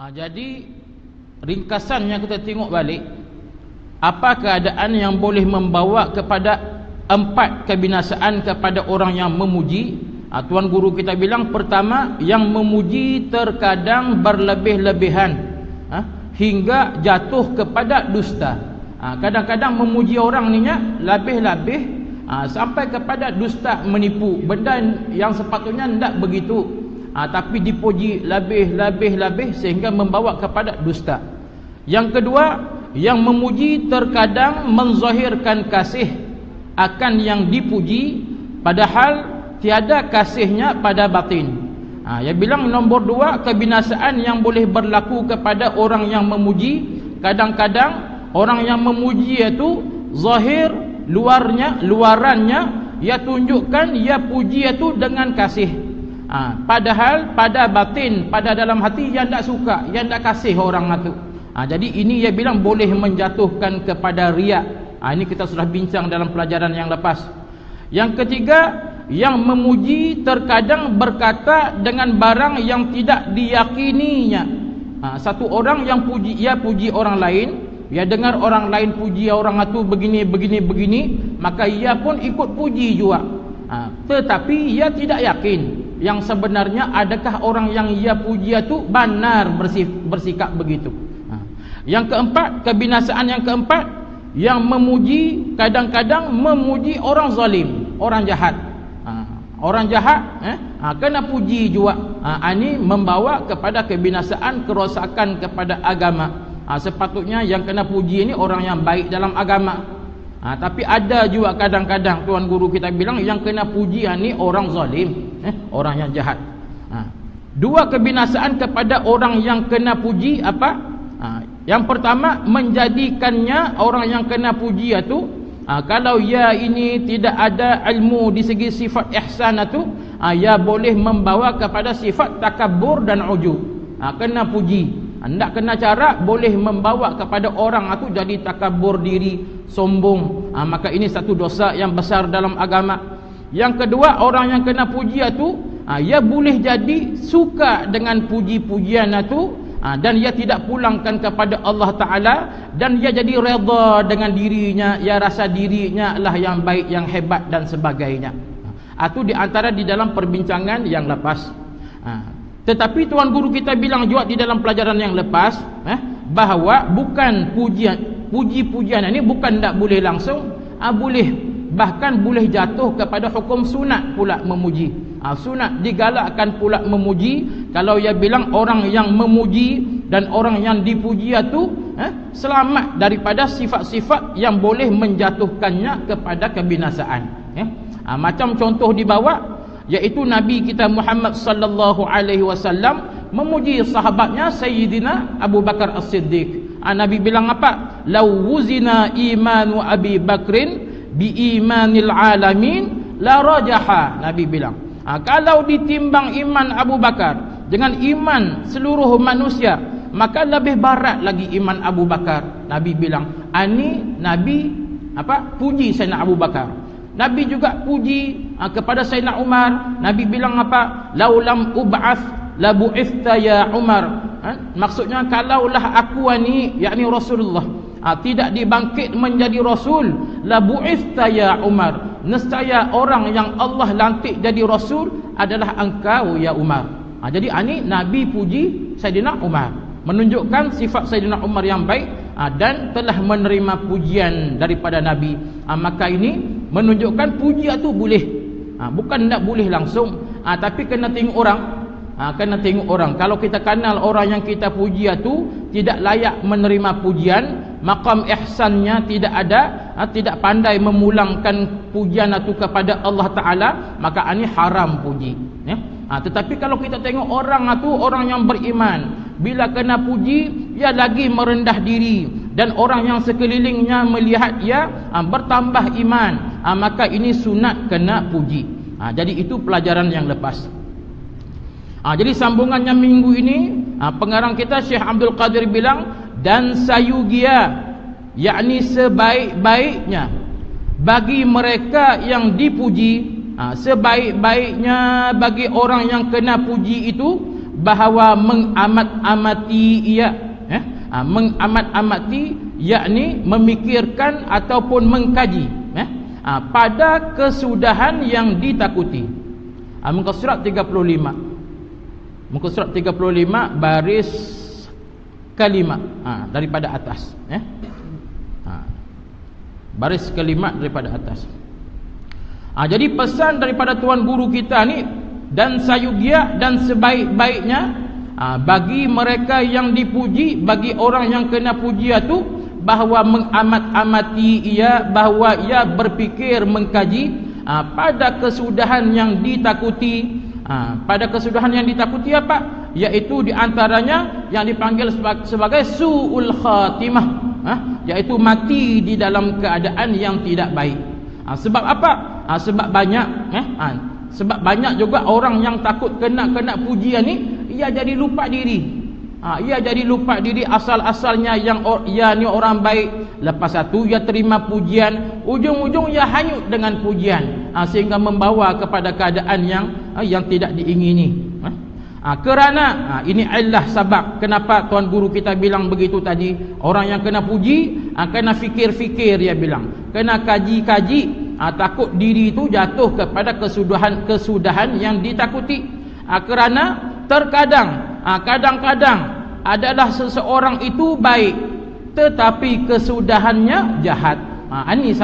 Jadi ringkasannya kita tengok balik, apa keadaan yang boleh membawa kepada 4 kebinasaan kepada orang yang memuji. Tuan guru kita bilang, pertama, yang memuji terkadang berlebih-lebihan hingga jatuh kepada dusta. Kadang-kadang memuji orang ni lebih-lebih sampai kepada dusta, menipu, benda yang sepatutnya tidak begitu. Tapi dipuji lebih-lebih sehingga membawa kepada dusta. Yang kedua, yang memuji terkadang menzahirkan kasih akan yang dipuji, padahal tiada kasihnya pada batin. Yang bilang nombor 2, kebinasaan yang boleh berlaku kepada orang yang memuji. Kadang-kadang orang yang memuji itu zahir, luarannya ia tunjukkan, ia puji itu dengan kasih. Padahal pada batin, pada dalam hati, ia tidak suka, ia tidak kasih orang itu. Jadi ini ia bilang boleh menjatuhkan kepada riak. Ini kita sudah bincang dalam pelajaran yang lepas. Yang ketiga, yang memuji terkadang berkata dengan barang yang tidak diyakininya. Satu orang yang puji, ia puji orang lain, ia dengar orang lain puji orang itu begini, maka ia pun ikut puji juga. Tetapi ia tidak yakin yang sebenarnya adakah orang yang ia puji itu benar bersikap begitu. Yang keempat, kebinasaan yang keempat, yang memuji kadang-kadang memuji orang zalim, orang jahat. Orang jahat kena puji juga. Ini membawa kepada kebinasaan, kerosakan kepada agama. Sepatutnya yang kena puji ini orang yang baik dalam agama. Tapi ada juga kadang-kadang tuan guru kita bilang yang kena puji ini orang zalim, orang yang jahat. Dua kebinasaan kepada orang yang kena puji apa? Yang pertama, menjadikannya orang yang kena puji itu, kalau ia ini tidak ada ilmu di segi sifat ihsan itu, ia boleh membawa kepada sifat takabur dan ujub. Kena puji, tidak kena cara, boleh membawa kepada orang itu jadi takabur diri, sombong. Maka ini satu dosa yang besar dalam agama. Yang kedua, orang yang kena puji itu, ia boleh jadi suka dengan puji-pujian itu, dan ia tidak pulangkan kepada Allah Ta'ala, dan ia jadi redha dengan dirinya, ia rasa dirinya lah yang baik, yang hebat dan sebagainya. Itu di antara di dalam perbincangan yang lepas. Tetapi tuan guru kita bilang juga di dalam pelajaran yang lepas, bahawa bukan puji-pujian ini bukan tak boleh langsung, boleh, bahkan boleh jatuh kepada hukum sunat pula memuji. Sunat digalakkan pula memuji. Kalau ia bilang orang yang memuji dan orang yang dipuji itu selamat daripada sifat-sifat yang boleh menjatuhkannya kepada kebinasaan. Macam contoh di bawah, iaitu Nabi kita Muhammad sallallahu alaihi wasallam memuji sahabatnya Sayyidina Abu Bakar As-Siddiq. Nabi bilang apa? Lau wuzina imanu Abi Bakrin bi imanil alamin la rajaha. Nabi bilang, kalau ditimbang iman Abu Bakar dengan iman seluruh manusia, maka lebih barat lagi iman Abu Bakar. Nabi bilang, ani Nabi puji Sayyidina Abu Bakar. Nabi juga puji kepada Sayyidina Umar. Nabi bilang apa? Laulam ub'ath la bu'ithta ya Umar. Maksudnya, kalaulah aku ni, yakni Rasulullah, tidak dibangkit menjadi Rasul, la bu'ithta ya Umar, nescaya orang yang Allah lantik jadi Rasul adalah engkau ya Umar. Jadi ini Nabi puji Sayyidina Umar, menunjukkan sifat Sayyidina Umar yang baik, dan telah menerima pujian daripada Nabi. Maka ini menunjukkan puji itu boleh, bukan tak boleh langsung, tapi kena tengok orang. Kena tengok orang. Kalau kita kenal orang yang kita puji itu tidak layak menerima pujian, maqam ihsannya tidak ada, tidak pandai memulangkan pujian itu kepada Allah Ta'ala, maka ini haram puji. Tetapi kalau kita tengok orang itu orang yang beriman, bila kena puji ia lagi merendah diri, dan orang yang sekelilingnya melihat ia bertambah iman, maka ini sunat kena puji. Jadi itu pelajaran yang lepas. Jadi sambungannya minggu ini, pengarang kita Syekh Abdul Qadir bilang, dan sayugia, yakni sebaik-baiknya bagi mereka yang dipuji, sebaik-baiknya bagi orang yang kena puji itu, bahawa mengamat-amati ia, mengamat-amati yakni memikirkan ataupun mengkaji pada kesudahan yang ditakuti. Muka surat 35, muka surat 35 baris kelima daripada atas, baris kelima daripada atas. Jadi pesan daripada tuan guru kita ni, dan sayugia dan sebaik-baiknya bagi mereka yang dipuji, bagi orang yang kena pujian tu, bahawa mengamat-amati ia, bahawa ia berfikir mengkaji pada kesudahan yang ditakuti. Pada kesudahan yang ditakuti apa? Iaitu diantaranya yang dipanggil sebagai su'ul khatimah, iaitu mati di dalam keadaan yang tidak baik. Sebab apa? Sebab banyak sebab banyak juga orang yang takut kena pujian ni, ia jadi lupa diri. Ia jadi lupa diri asal-asalnya yang ia ni orang baik. Lepas satu ia terima pujian, ujung-ujung ia hanyut dengan pujian, sehingga membawa kepada keadaan yang tidak diingini. Kerana ini illah sebab kenapa tuan guru kita bilang begitu tadi. Orang yang kena puji kena fikir-fikir, dia bilang kena kaji-kaji. Takut diri itu jatuh kepada kesudahan yang ditakuti. Kerana terkadang kadang-kadang adalah seseorang itu baik tetapi kesudahannya jahat. Ini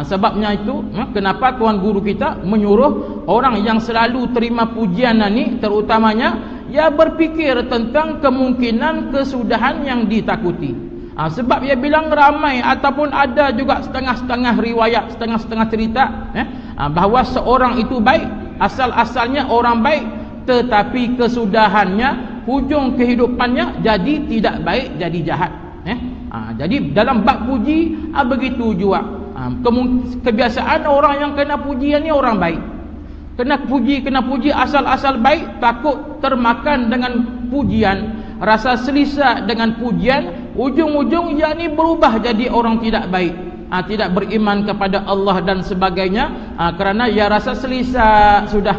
sebabnya itu kenapa tuan guru kita menyuruh orang yang selalu terima pujian ni, terutamanya ia berfikir tentang kemungkinan kesudahan yang ditakuti. Sebab ia bilang ramai ataupun ada juga setengah-setengah riwayat, setengah-setengah cerita bahawa seorang itu baik, asal-asalnya orang baik, tetapi kesudahannya, hujung kehidupannya jadi tidak baik, jadi jahat. Jadi dalam bab puji begitu juga. Kebiasaan orang yang kena pujian ni orang baik. Kena puji asal-asal baik, takut termakan dengan pujian, rasa selesa dengan pujian, ujung-ujung ia ni berubah jadi orang tidak baik, tidak beriman kepada Allah dan sebagainya, kerana ia rasa selesa sudah,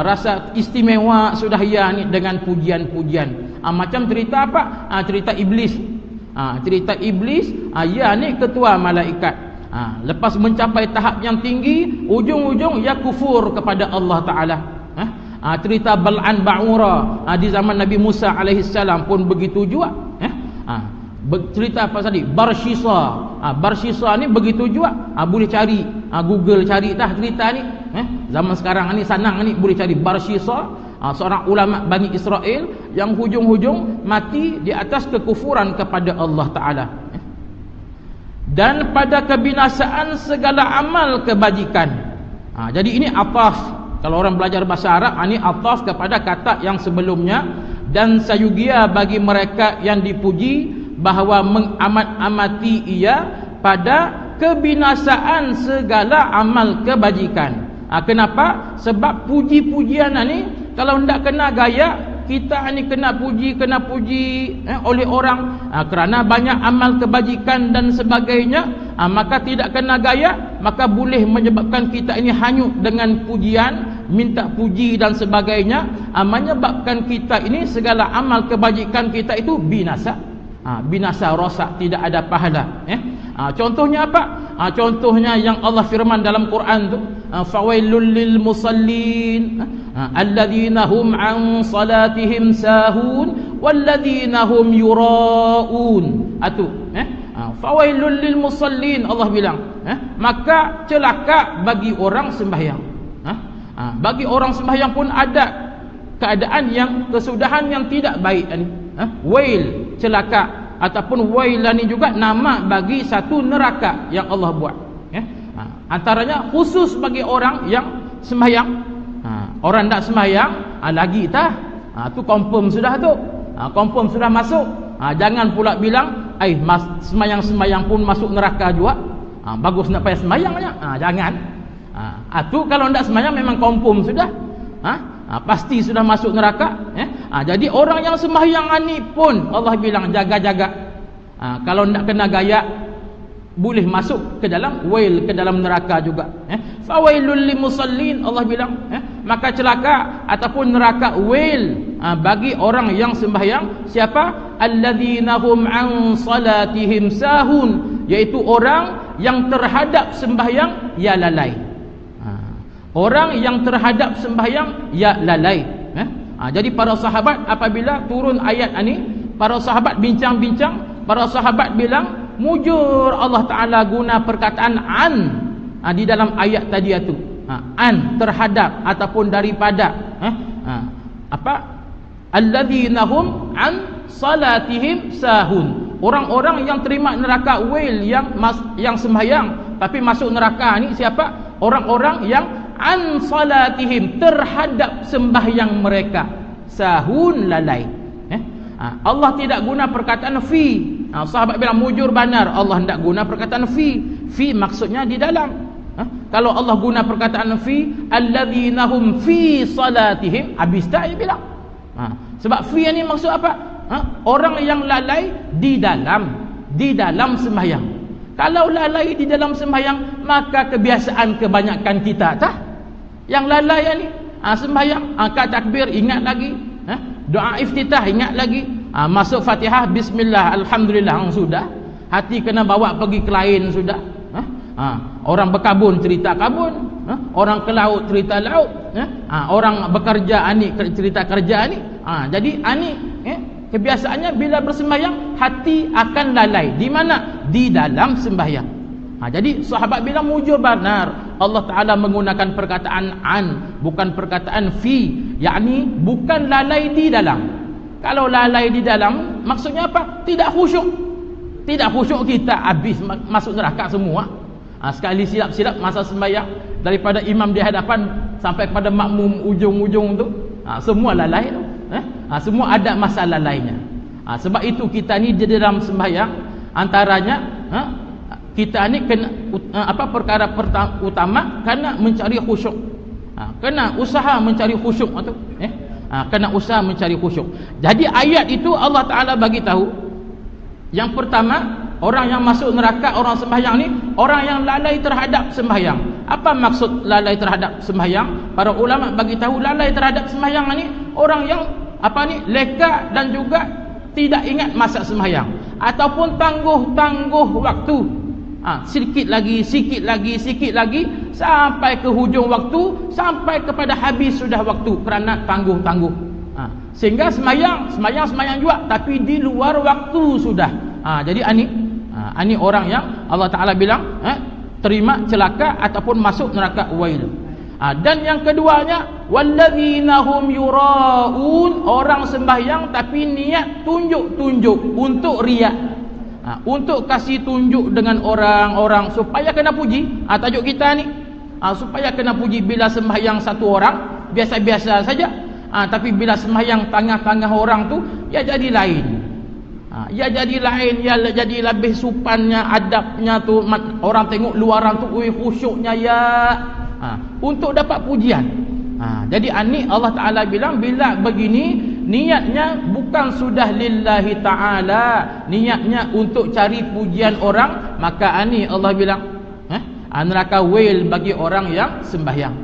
rasa istimewa sudah ia ni dengan pujian-pujian. Macam cerita apa? Cerita iblis. Cerita iblis, ia ni ketua malaikat. Lepas mencapai tahap yang tinggi, ujung-ujung ia kufur kepada Allah Ta'ala. Cerita Bal'an Ba'ura di zaman Nabi Musa alaihissalam pun begitu juga. Cerita apa tadi? Barshisa. Barshisa ni begitu juga. Boleh cari, Google cari dah cerita ni. Zaman sekarang ni senang ni, boleh cari Barshisa, seorang ulama Bani Israel yang hujung-hujung mati di atas kekufuran kepada Allah Ta'ala. Dan pada kebinasaan segala amal kebajikan. Jadi ini ataf. Kalau orang belajar bahasa Arab, ini ataf kepada kata yang sebelumnya. Dan sayugia bagi mereka yang dipuji, bahawa mengamat-amati ia pada kebinasaan segala amal kebajikan. Kenapa? Sebab puji-pujian ni kalau tidak kena gaya, kita ni kena puji oleh orang, kerana banyak amal kebajikan dan sebagainya, maka tidak kena gaya, maka boleh menyebabkan kita ini hanyut dengan pujian, minta puji dan sebagainya, menyebabkan kita ini segala amal kebajikan kita itu binasa. Binasa, rosak, tidak ada pahala. Contohnya apa? Contohnya yang Allah firman dalam Quran tu, fawailul lil musallin alladzina hum an salatihim sahun walladzina hum yuraun. Fawailul lil musallin, Allah bilang, maka celaka bagi orang sembahyang. Bagi orang sembahyang pun ada keadaan yang kesudahan yang tidak baik ni. Wail, celaka, ataupun wailani juga nama bagi satu neraka yang Allah buat. Antaranya khusus bagi orang yang sembahyang. Orang tak sembahyang lagi tah, tu confirm sudah tu, confirm sudah masuk. Jangan pula bilang sembahyang pun masuk neraka juga. Bagus nak payah sembahyangnya. Jangan. Tu kalau tak sembahyang memang confirm sudah. Pasti sudah masuk neraka. Jadi orang yang sembahyang ni pun Allah bilang jaga-jaga. Kalau tak kena gaya, boleh masuk ke dalam wail, ke dalam neraka juga. Fawailul limusallin, Allah bilang, maka celaka ataupun neraka wail bagi orang yang sembahyang. Siapa? Alladzina hum an salatihim sahun, iaitu orang yang terhadap sembahyang ia lalai. Orang yang terhadap sembahyang ia lalai. Jadi para sahabat apabila turun ayat ini, para sahabat bincang-bincang, para sahabat bilang mujur Allah Ta'ala guna perkataan an di dalam ayat tadi itu. An terhadap ataupun daripada alladzina hum an salatihim sahun, orang-orang yang terima neraka wail, yang sembahyang tapi masuk neraka ni siapa? Orang-orang yang an salatihim terhadap sembahyang mereka sahun, lalai. Allah tidak guna perkataan fi. Sahabat bilang mujur benar, Allah tidak guna perkataan fi. Fi maksudnya di dalam. Kalau Allah guna perkataan fi, alladzina hum fi salatihim, habis tak dia bilang. Sebab fi ni maksud apa? Orang yang lalai di dalam sembahyang. Kalau lalai di dalam sembahyang, maka kebiasaan kebanyakan kita tah yang lalai ni sembahyang, angkat takbir ingat lagi, doa iftitah ingat lagi, masuk Fatihah bismillah alhamdulillah sudah, hati kena bawa pergi ke lain sudah. Orang berkabun cerita kabun, orang ke laut cerita laut, orang bekerja ani cerita kerja ni. Jadi ani kebiasaannya bila bersembahyang hati akan lalai. Di mana? Di dalam sembahyang. Jadi sahabat bilang mujur benar, Allah Ta'ala menggunakan perkataan an, bukan perkataan fi, yakni bukan lalai di dalam. Kalau lalai di dalam maksudnya apa? Tidak khusyuk. Tidak khusyuk kita habis masuk neraka semua. Sekali silap-silap masa sembahyang, daripada imam di hadapan sampai pada makmum ujung-ujung tu, semua lalai tu. Semua ada masalah lainnya. Sebab itu kita ni di dalam sembahyang, antaranya kita ni kena perkara utama kena mencari khusyuk. Kena usaha mencari khusyuk tu. Kena usaha mencari khusyuk. Jadi ayat itu Allah Ta'ala bagi tahu, yang pertama, orang yang masuk neraka, orang sembahyang ni, orang yang lalai terhadap sembahyang. Apa maksud lalai terhadap sembahyang? Para ulama bagi tahu lalai terhadap sembahyang ni orang yang leka dan juga tidak ingat masa sembahyang, ataupun tangguh waktu. Sikit lagi sampai ke hujung waktu, sampai kepada habis sudah waktu kerana tangguh. Sehingga sembahyang juga tapi di luar waktu sudah. Jadi ini orang yang Allah Ta'ala bilang terima celaka ataupun masuk neraka wail. Dan yang keduanya, walladzina hum yuraun, orang sembahyang tapi niat tunjuk untuk riak, untuk kasih tunjuk dengan orang-orang supaya kena puji. Tajuk kita ni supaya kena puji. Bila sembahyang satu orang biasa-biasa saja, tapi bila sembahyang tengah-tengah orang tu ia jadi lain. Ia jadi lebih supannya, adabnya tu, orang tengok luaran tu khusyuknya untuk dapat pujian. Jadi ani Allah Ta'ala bilang bila begini niatnya bukan sudah lillahi ta'ala, niatnya untuk cari pujian orang, maka ani Allah bilang neraka wail bagi orang yang sembahyang.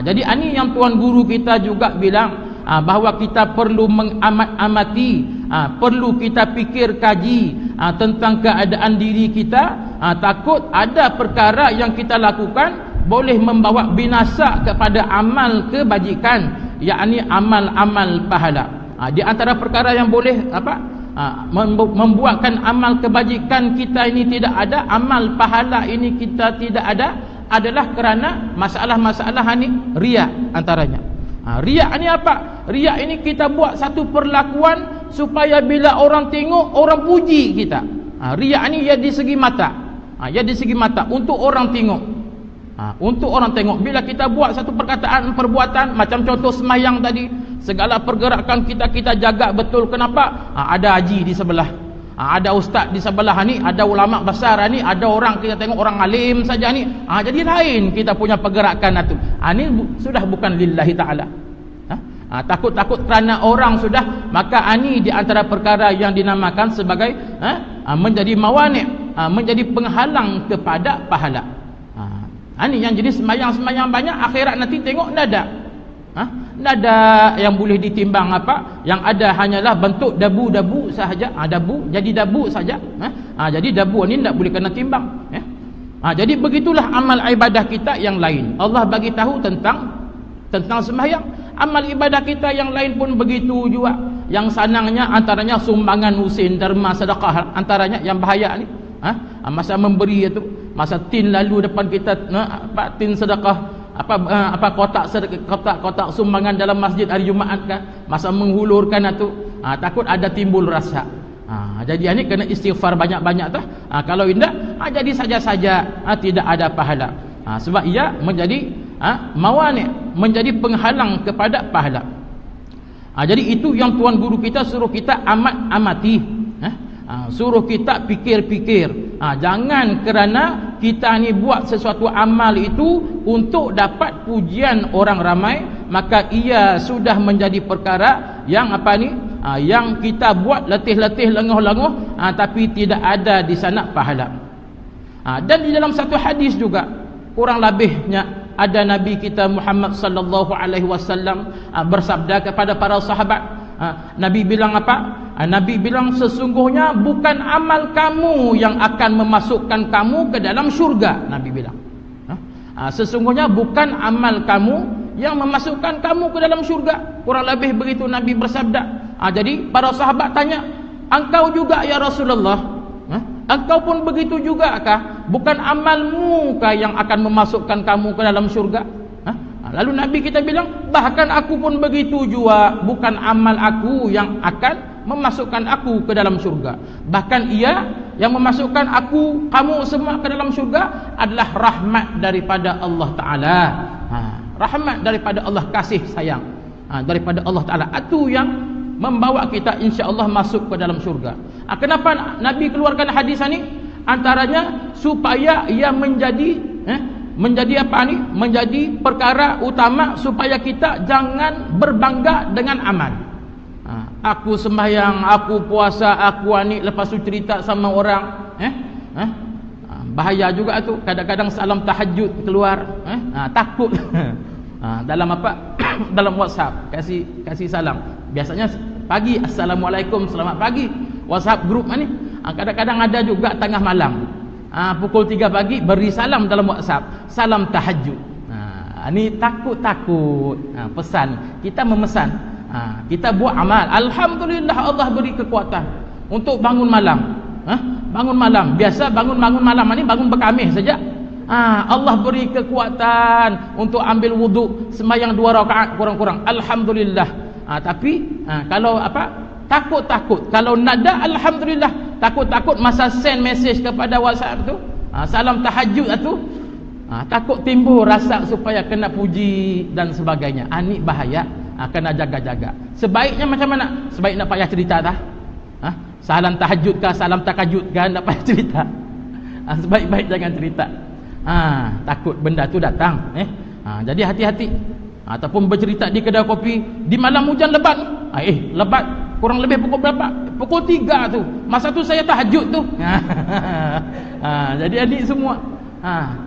Jadi ani yang tuan guru kita juga bilang, bahawa kita perlu mengamat-amati, perlu kita fikir kaji tentang keadaan diri kita. Takut ada perkara yang kita lakukan boleh membawa binasa kepada amal kebajikan, yakni amal-amal pahala. Di antara perkara yang boleh membuatkan amal kebajikan kita ini tidak ada, amal pahala ini kita tidak ada, adalah kerana masalah-masalah ini riya antaranya. Riak ni apa? Riak ini kita buat satu perlakuan supaya bila orang tengok, orang puji kita. Riak ni ia di segi mata. Ia di segi mata untuk orang tengok. Untuk orang tengok. Bila kita buat satu perkataan, perbuatan, macam contoh sembahyang tadi, segala pergerakan kita jaga betul. Kenapa? Ada haji di sebelah, ada ustaz di sebelah ni, ada ulama besar ni, ada orang kita tengok orang alim saja ni. Jadi lain kita punya pergerakan itu. Ini sudah bukan lillahi ta'ala. Takut-takut kerana orang sudah, maka ini di antara perkara yang dinamakan sebagai menjadi mawani', menjadi penghalang kepada pahala. Ini yang jadi sembahyang banyak, akhirat nanti tengok tidak ada. Tak ada yang boleh ditimbang apa, yang ada hanyalah bentuk dabu-dabu sahaja. Dabu, jadi dabu saja. Jadi dabu ni tak boleh kena timbang. Jadi begitulah amal ibadah kita yang lain. Allah bagi tahu tentang sembahyang. Amal ibadah kita yang lain pun begitu juga. Yang sanangnya antaranya sumbangan usin, derma, sedekah, antaranya yang bahaya ni. Masa memberi itu, masa tin lalu depan kita, tin sedekah, kotak sumbangan dalam masjid hari Jumaat kan, masa menghulurkan itu, takut ada timbul rasa. Jadi ini kena istighfar banyak-banyak tah. Kalau tidak, jadi saja-saja, tidak ada pahala. Sebab ia menjadi mawani', menjadi penghalang kepada pahala. Jadi itu yang tuan guru kita suruh kita amati, suruh kita fikir-fikir. Jangan kerana kita ni buat sesuatu amal itu untuk dapat pujian orang ramai, maka ia sudah menjadi perkara yang yang kita buat letih-letih, lenguh-lenguh, tapi tidak ada di sana pahala. Dan di dalam satu hadis juga kurang lebihnya ada Nabi kita Muhammad sallallahu alaihi wasallam bersabda kepada para sahabat. Nabi bilang apa? Nabi bilang sesungguhnya bukan amal kamu yang akan memasukkan kamu ke dalam syurga. Nabi bilang sesungguhnya bukan amal kamu yang memasukkan kamu ke dalam syurga. Kurang lebih begitu Nabi bersabda. Jadi para sahabat tanya, engkau juga ya Rasulullah? Engkau pun begitu juga kah? Bukan amalmu kah yang akan memasukkan kamu ke dalam syurga? Lalu Nabi kita bilang, bahkan aku pun begitu juga. Bukan amal aku yang akan memasukkan aku ke dalam syurga. Bahkan ia yang memasukkan aku, kamu semua ke dalam syurga adalah rahmat daripada Allah Ta'ala. Rahmat daripada Allah, kasih sayang daripada Allah Ta'ala. Itu yang membawa kita insya-Allah masuk ke dalam syurga. Kenapa Nabi keluarkan hadis ini? Antaranya supaya ia menjadi menjadi perkara utama supaya kita jangan berbangga dengan amal. Aku sembahyang, aku puasa, aku ni, lepas tu cerita sama orang, bahaya juga tu. Kadang-kadang salam tahajud keluar, takut. Dalam dalam WhatsApp kasih salam. Biasanya pagi, assalamualaikum, selamat pagi. WhatsApp grup ni. Kadang-kadang ada juga tengah malam, pukul 3 pagi beri salam dalam WhatsApp, salam tahajud. Ni takut pesan. Kita memesan, kita buat amal. Alhamdulillah Allah beri kekuatan untuk bangun malam. Bangun malam, biasa bangun malam ni bangun berkamih saja. Allah beri kekuatan untuk ambil wuduk, sembahyang 2 rakaat kurang-kurang. Alhamdulillah. Tapi kalau takut, kalau nada alhamdulillah, takut masa send message kepada WhatsApp tu, salam tahajud tu, takut timbul rasa supaya kena puji dan sebagainya. Ni bahaya, kena jaga-jaga. Sebaiknya macam mana? Sebaik nak payah cerita dah. Salam tahajud kah, salam takajud kah, nak payah cerita. Sebaik-baik jangan cerita. Takut benda tu datang. Jadi hati-hati. Ataupun bercerita di kedai kopi di malam hujan lebat. Lebat kurang lebih pukul berapa? Pukul 3 tu. Masa tu saya tahajud tu. Jadi adik semua,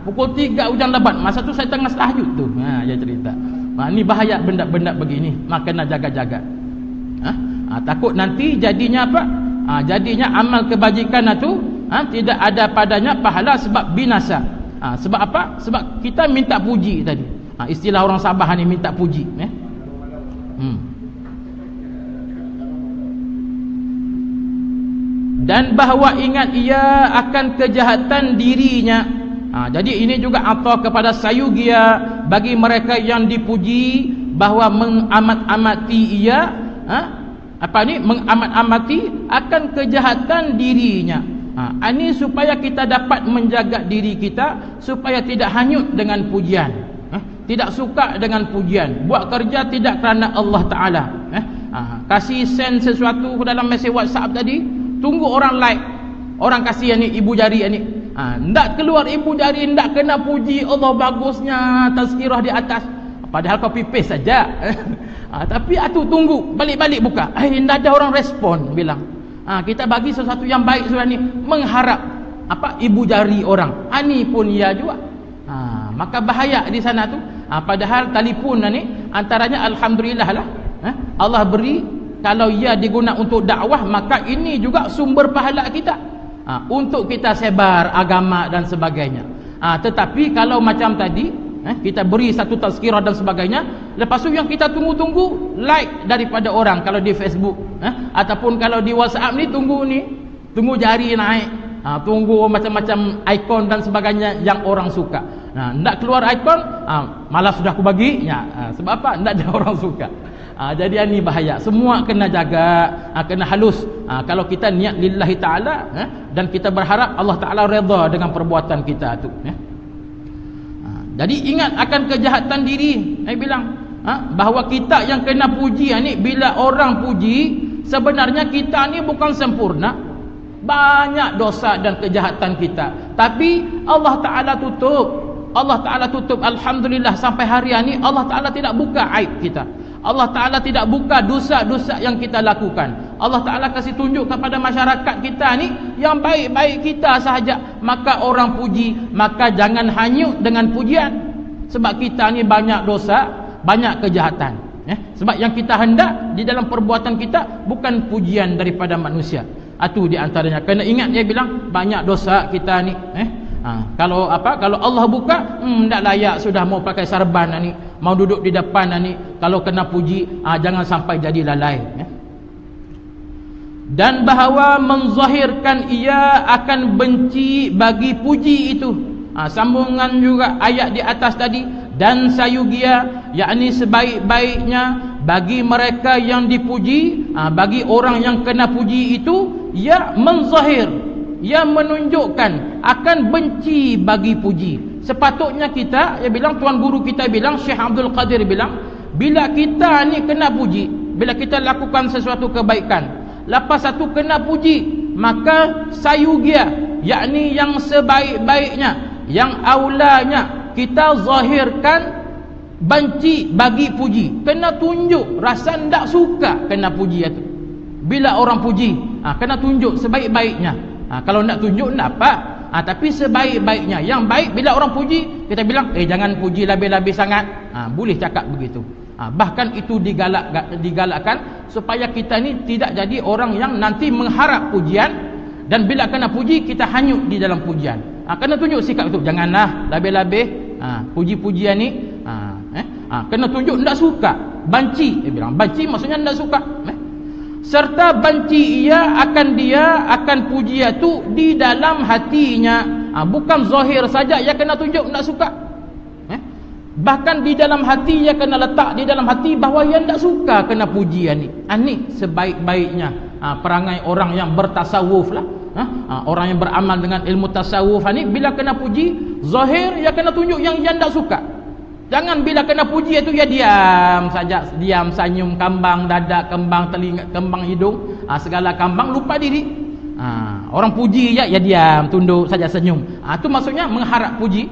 pukul 3 hujan lebat, masa tu saya tengah tahajud tu. Dia cerita. Ni bahaya benda-benda begini, maka nak jaga-jaga. Takut nanti jadinya apa? Jadinya amal kebajikan itu tidak ada padanya pahala sebab binasa. Sebab apa? Sebab kita minta puji tadi. Istilah orang Sabah ni minta puji. Dan bahawa ingat ia akan kejahatan dirinya. Jadi ini juga atau kepada sayugia bagi mereka yang dipuji, bahawa mengamat-amati ia mengamat-amati akan kejahatan dirinya. Ini supaya kita dapat menjaga diri kita supaya tidak hanyut dengan pujian, tidak suka dengan pujian, buat kerja tidak kerana Allah Ta'ala. Kasih send sesuatu dalam mesej WhatsApp tadi, tunggu orang like, orang kasih ni ibu jari ni, ndak keluar ibu jari, ndak kena puji Allah bagusnya tazkirah di atas, padahal copy paste saja. Tapi atu tunggu balik-balik buka, ndak ada orang respon bilang kita bagi sesuatu yang baik sudah ni, mengharap ibu jari orang. Ani pun ia juga. Maka bahaya di sana tu. Padahal telefon ni antaranya alhamdulillah lah. Allah beri, kalau ia digunakan untuk dakwah, maka ini juga sumber pahala kita, untuk kita sebar agama dan sebagainya. Tetapi kalau macam tadi, kita beri satu tazkirah dan sebagainya, lepas tu yang kita tunggu-tunggu like daripada orang. Kalau di Facebook, ataupun kalau di WhatsApp ni, tunggu jari naik, tunggu macam-macam ikon dan sebagainya yang orang suka. Nak keluar ikon, malas sudah aku bagi, sebab apa? Nak ada orang suka. Jadi ini bahaya. Semua kena jaga, kena halus. Kalau kita niat lillahi ta'ala, dan kita berharap Allah Ta'ala redha dengan perbuatan kita tu. Jadi ingat akan kejahatan diri. Saya bilang, bahawa kita yang kena puji ni, bila orang puji, sebenarnya kita ni bukan sempurna. Banyak dosa dan kejahatan kita, tapi Allah Ta'ala tutup. Alhamdulillah, sampai hari ini Allah Ta'ala tidak buka aib kita. Allah Ta'ala tidak buka dosa-dosa yang kita lakukan. Allah Ta'ala kasih tunjuk kepada masyarakat kita ni yang baik-baik kita sahaja. Maka orang puji, maka jangan hanyut dengan pujian. Sebab kita ni banyak dosa, banyak kejahatan. Sebab yang kita hendak di dalam perbuatan kita bukan pujian daripada manusia. Itu di antaranya. Kena ingat, dia bilang banyak dosa kita ni. Kalau Allah buka, tak layak sudah mau pakai sarban ni, mau duduk di depan ni. Kalau kena puji, jangan sampai jadi lalai. Dan bahawa menzahirkan ia akan benci bagi puji itu. Sambungan juga ayat di atas tadi. Dan sayugia, yakni sebaik-baiknya bagi mereka yang dipuji, bagi orang yang kena puji itu, ia menzahir, ia menunjukkan akan benci bagi puji. Sepatutnya kita, dia bilang, tuan guru kita bilang, Syekh Abdul Qadir bilang, bila kita ni kena puji, bila kita lakukan sesuatu kebaikan, lepas satu kena puji, maka sayugia, yakni yang sebaik-baiknya, yang aulanya, kita zahirkan benci bagi puji. Kena tunjuk rasa tak suka kena puji itu. Bila orang puji, kena tunjuk sebaik-baiknya. Kalau nak tunjuk tak apa, tapi sebaik-baiknya. Yang baik bila orang puji, kita bilang, jangan puji lebih-lebih sangat. Boleh cakap begitu. Bahkan itu digalakkan supaya kita ni tidak jadi orang yang nanti mengharap pujian, dan bila kena puji kita hanyut di dalam pujian. Kena tunjuk sikap itu. Janganlah lebih-lebih puji-pujian ni. Kena tunjuk tak suka, benci. Dia bilang benci maksudnya tak suka. Serta benci ia akan puji itu di dalam hatinya. Bukan zahir saja ia kena tunjuk tak suka. Bahkan di dalam hati ia kena letak di dalam hati bahawa ia tak suka kena pujian ni. Ini sebaik-baiknya perangai orang yang bertasawuf lah. Orang yang beramal dengan ilmu tasawuf ni, bila kena puji zahir ia kena tunjuk yang ia tak suka. Jangan bila kena puji itu ia diam saja, diam, senyum, kambang dada, kembang telinga, kembang hidung, segala kambang, lupa diri. Orang puji ya diam, tunduk saja, senyum. Itu maksudnya mengharap puji.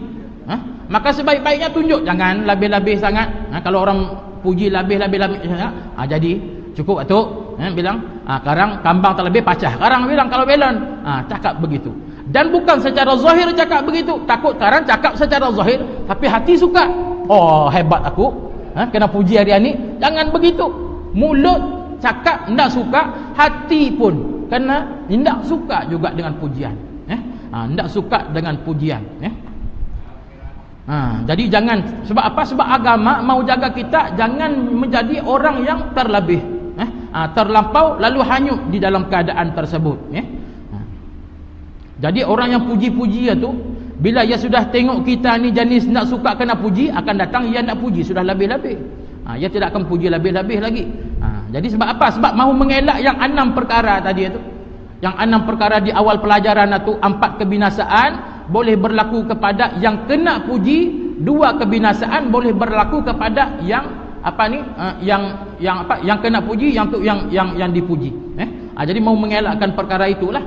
Maka sebaik-baiknya tunjuk, jangan lebih-lebih sangat. Kalau orang puji lebih-lebih sangat, jadi cukup atuk. Bilang, sekarang kambang terlebih pacah. Sekarang bilang kalau belon, cakap begitu. Dan bukan secara zahir cakap begitu. Takut sekarang cakap secara zahir, tapi hati suka. Oh, hebat aku, kena puji hari ini. Jangan begitu. Mulut cakap tidak suka, hati pun kena tidak suka juga dengan pujian. Tidak suka dengan pujian. Jadi jangan, sebab apa? Sebab agama mau jaga kita jangan menjadi orang yang terlebih, terlampau lalu hanyut di dalam keadaan tersebut. Jadi orang yang puji-puji itu, bila ia sudah tengok kita ni jenis nak suka kena puji, akan datang ia nak puji sudah lebih-lebih. Ia tidak akan puji lebih-lebih lagi. Jadi sebab apa? Sebab mahu mengelak yang 6 perkara tadi itu. Yang 6 perkara di awal pelajaran itu, 4 kebinasaan boleh berlaku kepada yang kena puji, 2 kebinasaan boleh berlaku kepada yang yang kena puji, yang dipuji. Jadi mau mengelakkan perkara itulah.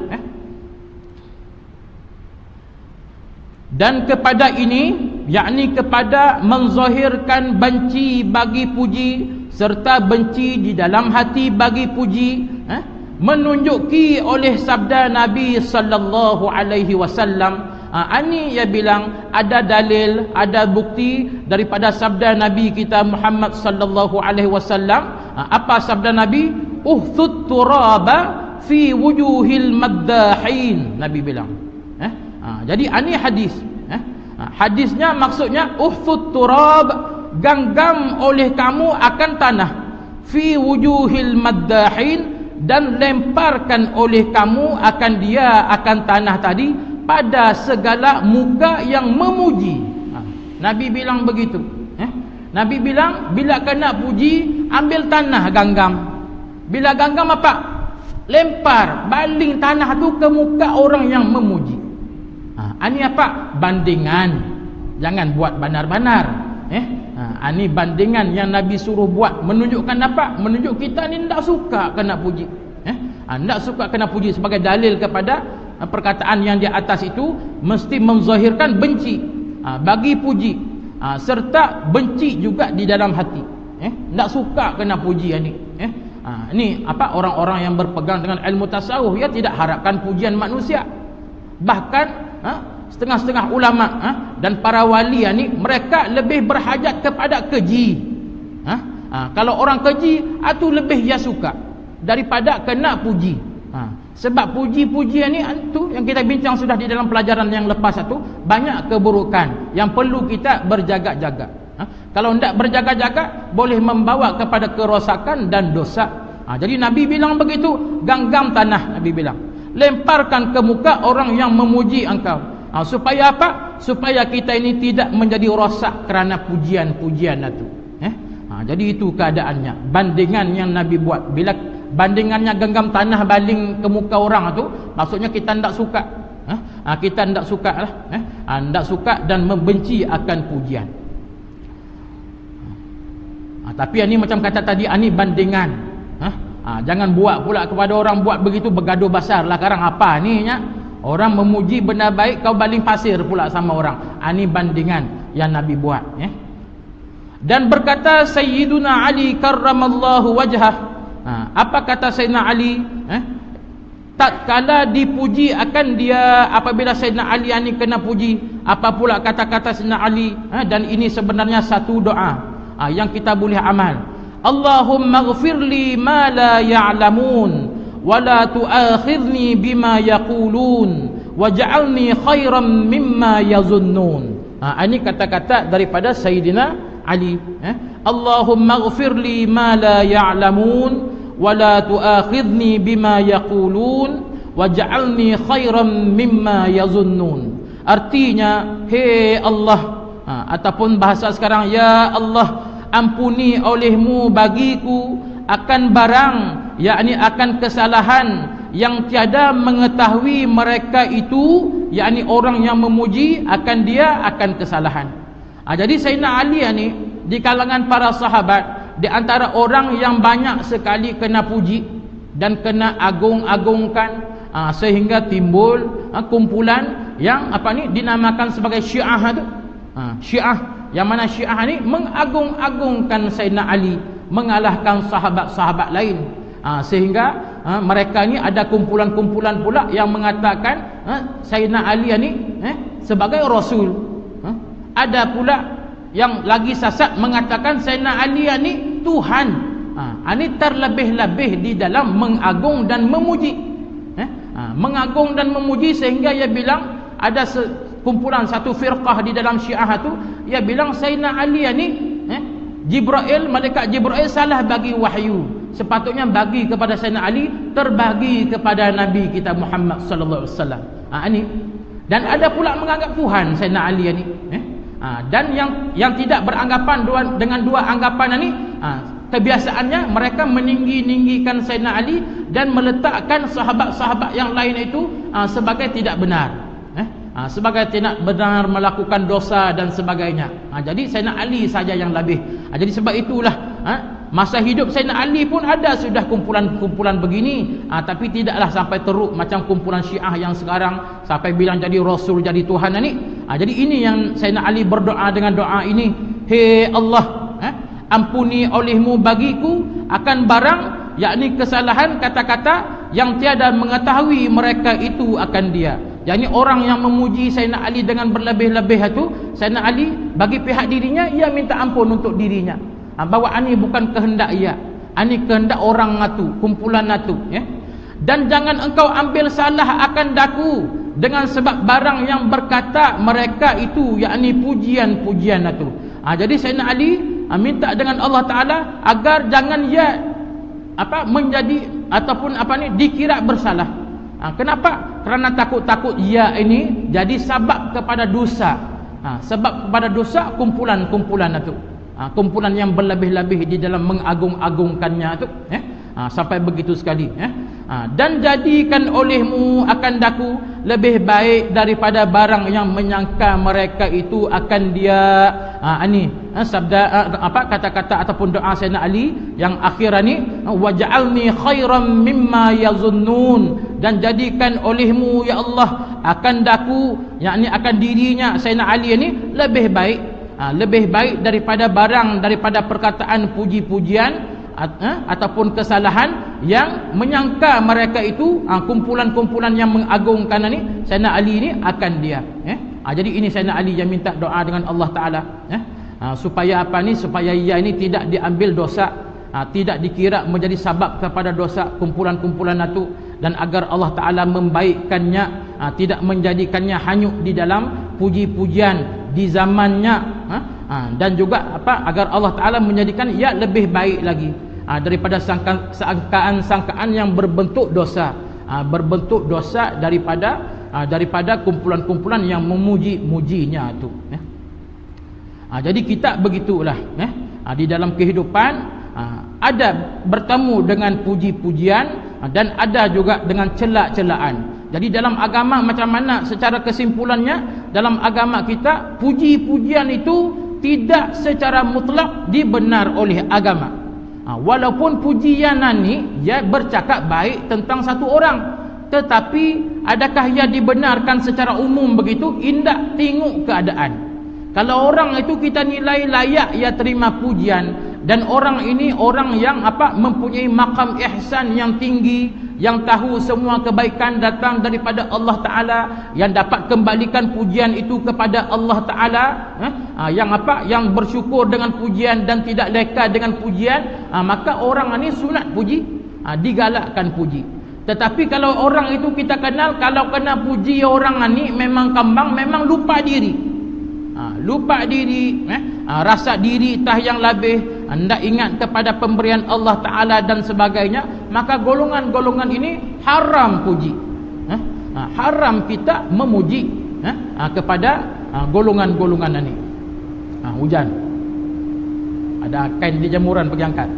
Dan kepada ini, yakni kepada menzahirkan benci bagi puji serta benci di dalam hati bagi puji, menunjuki oleh sabda Nabi sallallahu alaihi wasallam Ini ia bilang ada dalil, ada bukti daripada sabda Nabi kita Muhammad sallallahu alaihi wasallam. Apa sabda Nabi? Uhthut turaba fi wujuhil maddahin. Nabi bilang. Jadi ini hadis. Hadisnya maksudnya uhthut turab, genggam oleh kamu akan tanah, fi wujuhil maddahin, dan lemparkan oleh kamu akan dia akan tanah tadi pada segala muka yang memuji. Nabi bilang begitu. Nabi bilang bila kena puji, ambil tanah genggam. Bila genggam apa? Lempar, baling tanah tu ke muka orang yang memuji. Ini apa? Bandingan. Jangan buat banar-banar. Ini bandingan yang Nabi suruh buat. Menunjukkan apa? Menunjuk kita ni tak suka kena puji. Tak suka kena puji sebagai dalil kepada perkataan yang di atas itu mesti menzahirkan benci bagi puji, serta benci juga di dalam hati. Tak suka kena puji ini. Ini apa? Orang-orang yang berpegang dengan ilmu tasawuf, ya tidak harapkan pujian manusia. Bahkan setengah-setengah ulama dan para wali ni, mereka lebih berhajat kepada keji. Kalau orang keji itu lebih ia suka daripada kena puji. Sebab puji-pujian ni tu yang kita bincang sudah di dalam pelajaran yang lepas itu, banyak keburukan yang perlu kita berjaga-jaga. Kalau tidak berjaga-jaga boleh membawa kepada kerosakan dan dosa. Jadi Nabi bilang begitu, genggam tanah. Nabi bilang lemparkan ke muka orang yang memuji engkau. Supaya apa? Supaya kita ini tidak menjadi rosak kerana pujian-pujian itu. Jadi itu keadaannya. Bandingan yang Nabi buat. Bila bandingannya genggam tanah baling ke muka orang itu, maksudnya kita tidak suka. Kita tidak suka lah. Tidak suka dan membenci akan pujian. Tapi ini macam kata tadi, ini bandingan. Jangan buat pula kepada orang buat begitu, bergaduh besar lah. Sekarang apa ni nya? Orang memuji benda baik, kau baling pasir pula sama orang. Ini bandingan yang Nabi buat. Dan berkata Sayyiduna Ali karramallahu wajhah. Apa kata Sayyidina Ali? Tatkala dipuji akan dia, apabila Sayyidina Ali ini kena puji, apa pula kata-kata Sayyidina Ali? Dan ini sebenarnya satu doa yang kita boleh amal. Allahumma ghfirli ma la ya'lamun wa la tu'akhidhni bima yaqulun waj'alni khairan mimma yazunnun. Ini kata-kata daripada Sayyidina Ali. Allahumma ghfirli ma la ya'lamun wa la tu'akhidhni bima yaqulun waj'alni khairan mimma yazunnun. Artinya, hey Allah, ataupun bahasa sekarang, ya Allah, ampuni olehmu bagiku akan barang, yakni akan kesalahan yang tiada mengetahui mereka itu, yakni orang yang memuji akan dia akan kesalahan. Jadi Sayyidina Ali ni di kalangan para sahabat, di antara orang yang banyak sekali kena puji dan kena agung-agungkan, sehingga timbul kumpulan yang apa ni dinamakan sebagai Syiah tu. Syiah, yang mana Syiah ni mengagung-agungkan Sayyidina Ali, mengalahkan sahabat-sahabat lain. Sehingga mereka ni ada kumpulan-kumpulan pula yang mengatakan Sayyidina Ali ni sebagai Rasul. Ada pula yang lagi sesat mengatakan Sayyidina Ali ni Tuhan. Ini terlebih-lebih di dalam mengagung dan memuji. Mengagung dan memuji sehingga ia bilang ada kumpulan satu firqah di dalam Syiah tu, ia bilang Sayyidina Ali ni Jibril, malaikat Jibril salah bagi wahyu. Sepatutnya bagi kepada Sayyidina Ali, terbagi kepada Nabi kita Muhammad sallallahu alaihi wasallam. Ini. Dan ada pula menganggap Tuhan Sayyidina Ali ni. Dan yang tidak beranggapan dengan dua anggapan ini, kebiasaannya mereka meninggi-ninggikan Sayyidina Ali dan meletakkan sahabat-sahabat yang lain itu sebagai tidak benar. Sebagai tidak benar, melakukan dosa dan sebagainya. Jadi Sayyidina Ali saja yang lebih. Jadi sebab itulah masa hidup Sayyidina Ali pun ada sudah kumpulan-kumpulan begini, tapi tidaklah sampai teruk macam kumpulan Syiah yang sekarang sampai bilang jadi Rasul, jadi Tuhan ni. Jadi ini yang Sayyidina Ali berdoa dengan doa ini, hey Allah, ampuni olehmu bagiku akan barang, yakni kesalahan kata-kata yang tiada mengetahui mereka itu akan dia. Yang ini orang yang memuji Sayyidina Ali dengan berlebih-lebih itu, Sayyidina Ali bagi pihak dirinya, ia minta ampun untuk dirinya. Bahawa ini bukan kehendak ia, ini kehendak orang itu, kumpulan itu, ya. Dan jangan engkau ambil salah akan daku dengan sebab barang yang berkata mereka itu, yakni pujian-pujian itu. Jadi Sayyidina Ali minta dengan Allah Taala agar jangan ia menjadi ataupun dikira bersalah. Kenapa? Kerana takut-takut ia ini jadi sebab kepada dosa. Sebab kepada dosa kumpulan-kumpulan itu. Kumpulan yang berlebih-lebih di dalam mengagung-agungkannya itu, sampai begitu sekali, dan jadikan olehmu akan daku lebih baik daripada barang yang menyangka mereka itu akan dia. Sabda kata-kata ataupun doa Sayyidina Ali yang akhir ni, waj'alni khairan mimma yazunnun, dan jadikan olehmu ya Allah akan daku, yakni akan dirinya Sayyidina Ali ini lebih baik, lebih baik daripada barang, daripada perkataan puji-pujian ataupun kesalahan yang menyangka mereka itu, kumpulan-kumpulan yang mengagungkan ni Sayyidina Ali ni akan dia. Jadi ini Sayyidina Ali yang minta doa dengan Allah Taala, supaya supaya ia ini tidak diambil dosa, tidak dikira menjadi sebab kepada dosa kumpulan-kumpulan itu, dan agar Allah Taala membaikkannya, tidak menjadikannya hanyut di dalam puji-pujian di zamannya, dan juga agar Allah Taala menjadikan ia lebih baik lagi daripada sangkaan-sangkaan yang berbentuk dosa, daripada kumpulan-kumpulan yang memuji-mujinya itu. Jadi kita begitulah, di dalam kehidupan ada bertemu dengan puji-pujian dan ada juga dengan celak-celaan. Jadi dalam agama macam mana secara kesimpulannya, dalam agama kita puji-pujian itu tidak secara mutlak dibenar oleh agama. Walaupun pujian ni ia bercakap baik tentang satu orang, tetapi adakah ia dibenarkan secara umum begitu? Indak, tengok keadaan. Kalau orang itu kita nilai layak ia terima pujian, dan orang ini orang yang mempunyai makam ihsan yang tinggi, yang tahu semua kebaikan datang daripada Allah Taala, yang dapat kembalikan pujian itu kepada Allah Taala, yang bersyukur dengan pujian dan tidak leka dengan pujian, maka orang ini sunat puji, digalakkan puji. Tetapi kalau orang itu kita kenal, kalau kena puji orang ini memang kambang, memang lupa diri, rasa diri tah yang lebih, hendak ingat kepada pemberian Allah Ta'ala dan sebagainya, maka golongan-golongan ini haram puji, haram kita memuji kepada golongan-golongan ini. Hujan, ada kain di jemuran pergi angkat.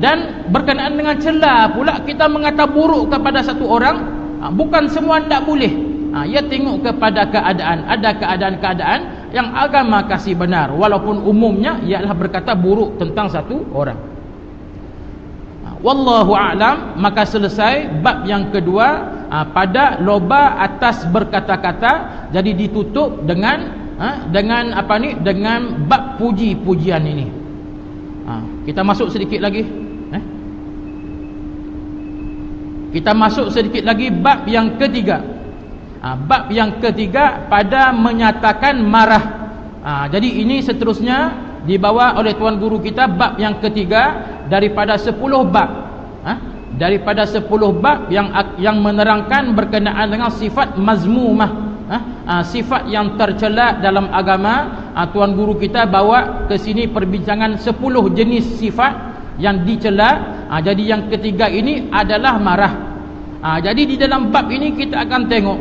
Dan berkenaan dengan celah pula, kita mengata buruk kepada satu orang, bukan semua tidak boleh. Ia tengok kepada keadaan. Ada keadaan-keadaan yang agama kasih benar, walaupun umumnya ialah berkata buruk tentang satu orang. Wallahu a'lam. Maka selesai bab yang kedua pada loba atas berkata-kata. Jadi ditutup dengan dengan bab puji-pujian ini. Kita masuk sedikit lagi. Kita masuk sedikit lagi bab yang ketiga. Bab yang ketiga pada menyatakan marah. Jadi ini seterusnya dibawa oleh tuan guru kita, bab yang ketiga daripada 10 bab. Daripada 10 bab yang menerangkan berkenaan dengan sifat mazmumah, sifat yang tercela dalam agama. Tuan guru kita bawa ke sini perbincangan 10 jenis sifat yang dicela. Jadi yang ketiga ini adalah marah. Jadi di dalam bab ini kita akan tengok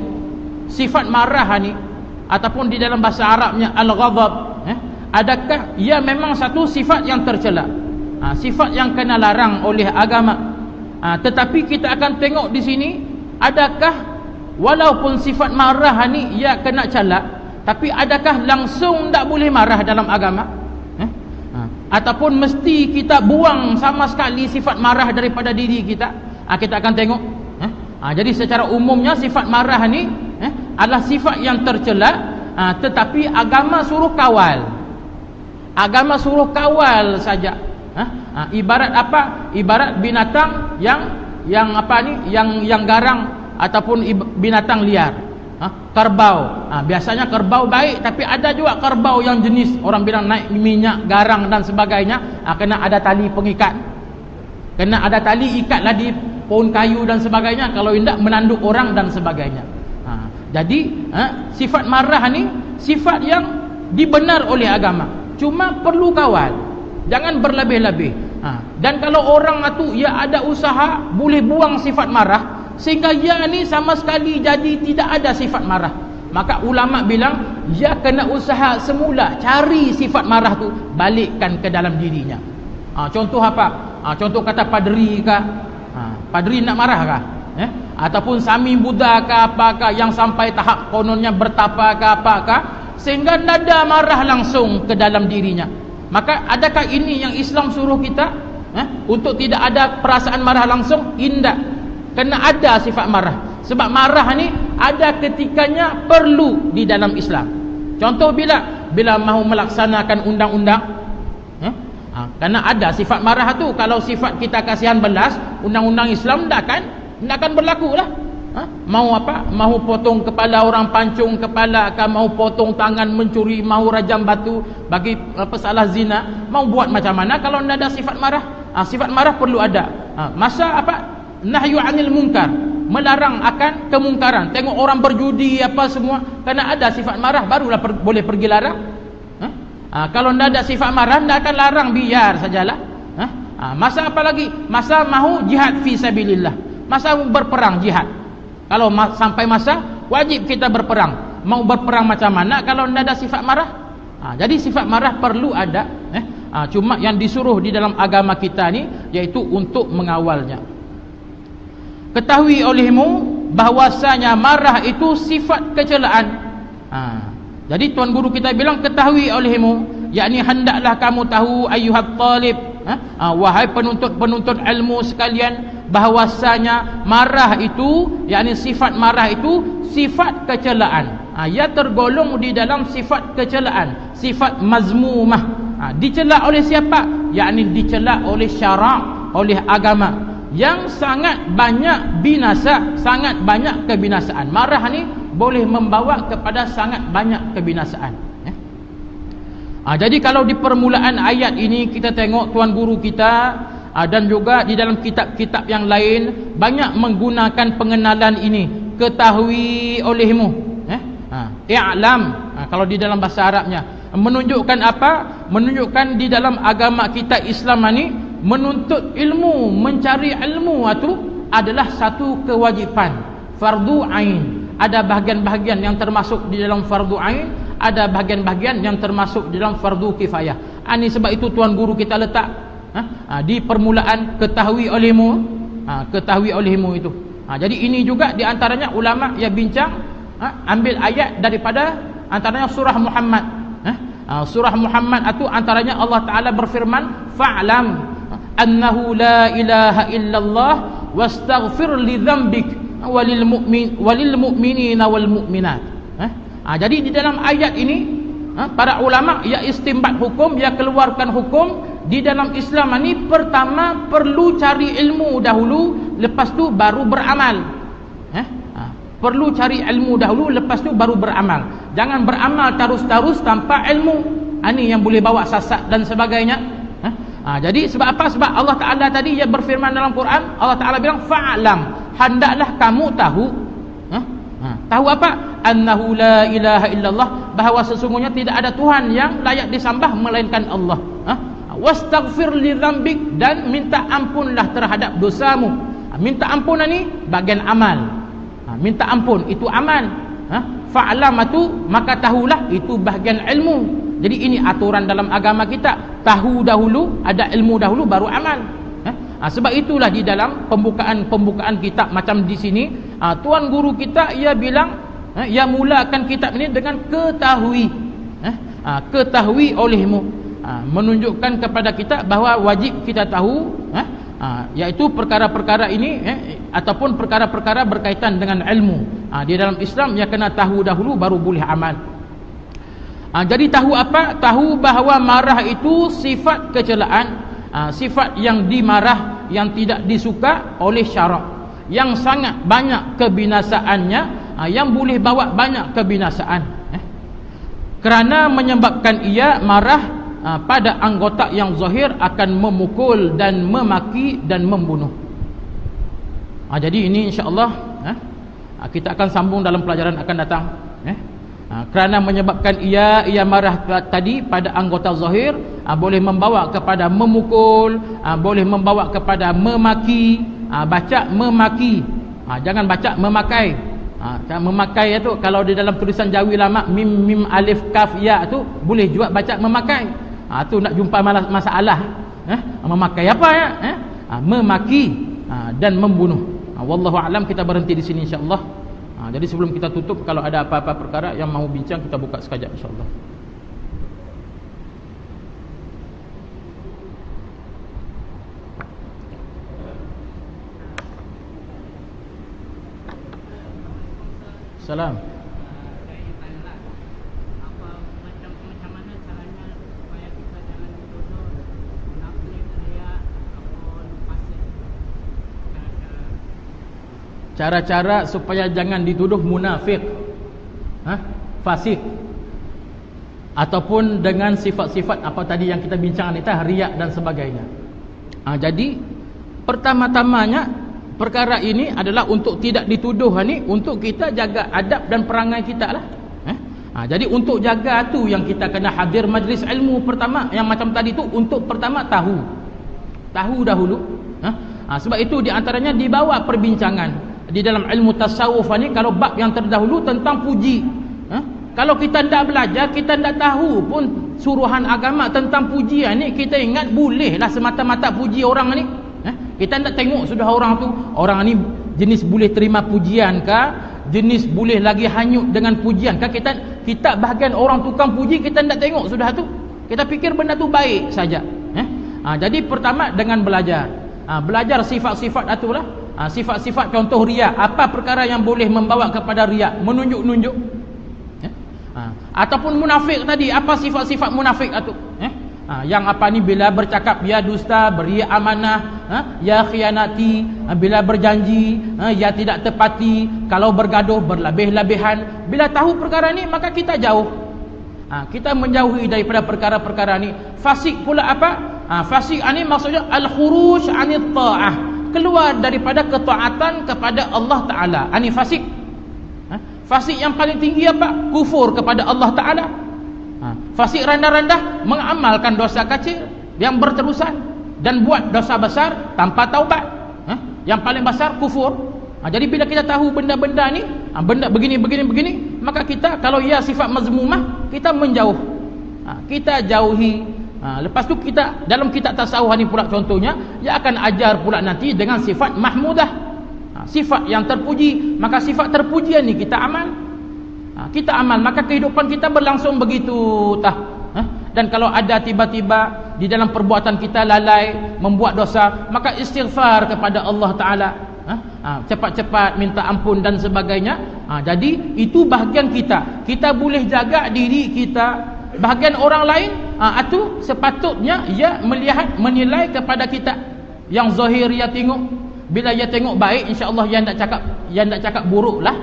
sifat marah ni, ataupun di dalam bahasa Arabnya al-ghadab, adakah ia memang satu sifat yang tercela, sifat yang kena larang oleh agama. Tetapi kita akan tengok di sini, adakah walaupun sifat marah ni ia kena cela, tapi adakah langsung tak boleh marah dalam agama? Ataupun mesti kita buang sama sekali sifat marah daripada diri kita? Kita akan tengok. Jadi secara umumnya sifat marah ni adalah sifat yang tercela, tetapi agama suruh kawal. Agama suruh kawal saja. Ibarat apa? Ibarat binatang yang yang apa ni, yang garang ataupun binatang liar. Kerbau. Biasanya kerbau baik, tapi ada juga kerbau yang jenis orang bilang naik minyak, garang dan sebagainya. Kena ada tali pengikat. Kena ada tali ikatlah di pohon kayu dan sebagainya, kalau tidak menanduk orang dan sebagainya. Jadi sifat marah ni sifat yang dibenar oleh agama, cuma perlu kawal, jangan berlebih-lebih. Dan kalau orang itu ia ada usaha boleh buang sifat marah sehingga ia ni sama sekali jadi tidak ada sifat marah, maka ulama bilang ia kena usaha semula cari sifat marah tu balikkan ke dalam dirinya. Contoh apa? Contoh kata padri kah? Padri nak marah kah? Ataupun Sami Buddha ke apakah yang sampai tahap kononnya bertapa ke apakah sehingga nada marah langsung ke dalam dirinya. Maka adakah ini yang Islam suruh kita untuk tidak ada perasaan marah langsung? Tidak. Kena ada sifat marah. Sebab marah ni ada ketikanya perlu di dalam Islam. Contoh bila mahu melaksanakan undang-undang, kerana ada sifat marah tu. Kalau sifat kita kasihan belas, undang-undang Islam tak akan berlaku lah. Mau apa? Mau potong kepala orang, pancung kepala, mau potong tangan, mencuri, mau rajam batu bagi salah zina, mau buat macam mana kalau tidak ada sifat marah? Sifat marah perlu ada. Masa apa? Nahyu anil munkar, melarang akan kemungkaran. Tengok orang berjudi apa semua, kerana ada sifat marah barulah boleh pergi larang. Kalau tidak ada sifat marah, tidak akan larang, biar sajalah. Masa apa lagi? Masa mahu jihad fi sabilillah, masa berperang jihad. Kalau sampai masa wajib kita berperang, mau berperang macam mana kalau tidak ada sifat marah? Jadi sifat marah perlu ada. Cuma yang disuruh di dalam agama kita ni yaitu untuk mengawalnya. Ketahui olehmu bahwasanya marah itu sifat kecelaan. Jadi tuan guru kita bilang ketahui olehmu, yakni hendaklah kamu tahu ayyuhat talib, wahai penuntut-penuntut ilmu sekalian, bahwasanya marah itu, yakni sifat marah itu sifat kecelaan. Ia tergolong di dalam sifat kecelaan, sifat mazmumah. Dicela oleh siapa? Yakni dicela oleh syarak, oleh agama yang sangat banyak binasa, sangat banyak kebinasaan. Marah ni boleh membawa kepada sangat banyak kebinasaan. Jadi kalau di permulaan ayat ini kita tengok tuan guru kita dan juga di dalam kitab-kitab yang lain banyak menggunakan pengenalan ini. Ketahui olehmu, i'lam, kalau di dalam bahasa Arabnya menunjukkan apa? Menunjukkan di dalam agama kita Islam ni menuntut ilmu, mencari ilmu itu adalah satu kewajipan, fardu ain. Ada bahagian-bahagian yang termasuk di dalam fardu ain, ada bahagian-bahagian yang termasuk di dalam fardu kifayah. Ini sebab itu tuan guru kita letak di permulaan ketahui olehmu, ketahui olehmu itu. Jadi ini juga di antaranya ulama yang bincang ambil ayat daripada antaranya surah Muhammad. Surah Muhammad itu antaranya Allah Ta'ala berfirman, fa'lam annahu la ilaha illallah wastaghfir li dzambik walil mu'minina wal mu'minat. Jadi di dalam ayat ini para ulama ia istinbat hukum, ia keluarkan hukum di dalam Islam ini. Pertama perlu cari ilmu dahulu, lepas tu baru beramal. Perlu cari ilmu dahulu, lepas tu baru beramal. Jangan beramal terus-terus tanpa ilmu. Ini yang boleh bawa sesat dan sebagainya. Jadi sebab apa? Sebab Allah Ta'ala tadi ia berfirman dalam Quran, Allah Ta'ala bilang fa'lam, hendaklah kamu tahu. Tahu apa? Annahu la ilaha illallah, bahawa sesungguhnya tidak ada Tuhan yang layak disembah melainkan Allah. Wastaghfir li dzambik, dan minta ampunlah terhadap dosamu. Minta ampun ini bagian amal. Minta ampun itu amal. Fa'lam itu maka tahulah, itu bahagian ilmu. Jadi ini aturan dalam agama kita, tahu dahulu, ada ilmu dahulu baru amal. Sebab itulah di dalam pembukaan kitab macam di sini, tuan guru kita ia bilang, ia mulakan kitab ini dengan ketahui. Ketahui olehmu, menunjukkan kepada kita bahawa wajib kita tahu, iaitu perkara-perkara ini ataupun perkara-perkara berkaitan dengan ilmu. Di dalam Islam ia kena tahu dahulu baru boleh amal. Jadi tahu apa? Tahu bahawa marah itu sifat kecelaan, sifat yang dimarah, yang tidak disuka oleh syarak, yang sangat banyak kebinasaannya, yang boleh bawa banyak kebinasaan, kerana menyebabkan ia marah pada anggota yang zahir akan memukul dan memaki dan membunuh. Jadi ini insya-Allah kita akan sambung dalam pelajaran akan datang. Kerana menyebabkan ia marah tadi pada anggota zahir, boleh membawa kepada memukul, boleh membawa kepada memaki. Baca memaki, jangan baca memakai. Memakai itu kalau di dalam tulisan Jawi lama mim alif kaf ya tu boleh juga baca memakai. Tu nak jumpa masalah. Memakai apa ya? Memaki dan membunuh. Wallahu a'lam. Kita berhenti di sini insya-Allah. Jadi sebelum kita tutup, kalau ada apa-apa perkara yang mahu bincang, kita buka sekejap insya-Allah. Salam. Cara-cara supaya jangan dituduh munafik, fasik, ataupun dengan sifat-sifat apa tadi yang kita bincangkan itu, riak dan sebagainya. Jadi pertama-tamanya perkara ini adalah untuk tidak dituduh ni, untuk kita jaga adab dan perangai kita lah. Jadi untuk jaga tu yang kita kena hadir majlis ilmu pertama, yang macam tadi tu, untuk pertama tahu dahulu. Sebab itu di antaranya dibawa perbincangan di dalam ilmu tasawuf ni, kalau bab yang terdahulu tentang puji. Kalau kita tidak belajar, kita tidak tahu pun suruhan agama tentang pujian ni, kita ingat bolehlah semata-mata puji orang ni. Kita tidak tengok sudah orang tu, orang ni jenis boleh terima pujian kah, jenis boleh lagi hanyut dengan pujian kah. Kita bahagian orang tukang puji, kita tidak tengok sudah tu. Kita fikir benda tu baik saja. Jadi pertama dengan belajar. Belajar sifat-sifat itulah. Sifat-sifat contoh riak, apa perkara yang boleh membawa kepada riak, menunjuk-nunjuk. Ataupun munafik tadi, apa sifat-sifat munafik itu? Yang apa ni, bila bercakap ya dusta, beri amanah, ya khianati, bila berjanji ya tidak tepati, kalau bergaduh berlebih-lebihan. Bila tahu perkara ni, maka kita jauh. Kita menjauhi daripada perkara-perkara ni. Fasik pula apa? Fasik ni maksudnya al-khuruj 'anil ta'ah, keluar daripada ketaatan kepada Allah Ta'ala. Ini fasik. Fasik yang paling tinggi apa? Kufur kepada Allah Ta'ala. Fasik rendah-rendah mengamalkan dosa kecil yang berterusan dan buat dosa besar tanpa taubat. Yang paling besar kufur. Jadi bila kita tahu benda-benda ni, benda begini, maka kita, kalau ia sifat mazmumah, kita menjauh. Kita jauhi. Lepas tu kita dalam kitab tasawuf ni pula contohnya, ia akan ajar pula nanti dengan sifat mahmudah, sifat yang terpuji. Maka sifat terpujian ni kita amal. Kita amal, maka kehidupan kita berlangsung begitu Dan kalau ada tiba-tiba di dalam perbuatan kita lalai, membuat dosa, maka istighfar kepada Allah Ta'ala. Cepat-cepat minta ampun dan sebagainya. Jadi itu bahagian kita. Kita boleh jaga diri kita. Bahagian orang lain itu sepatutnya ia melihat, menilai kepada kita. Yang zahir ia tengok, bila ia tengok baik, insya-Allah ia tidak cakap buruk lah.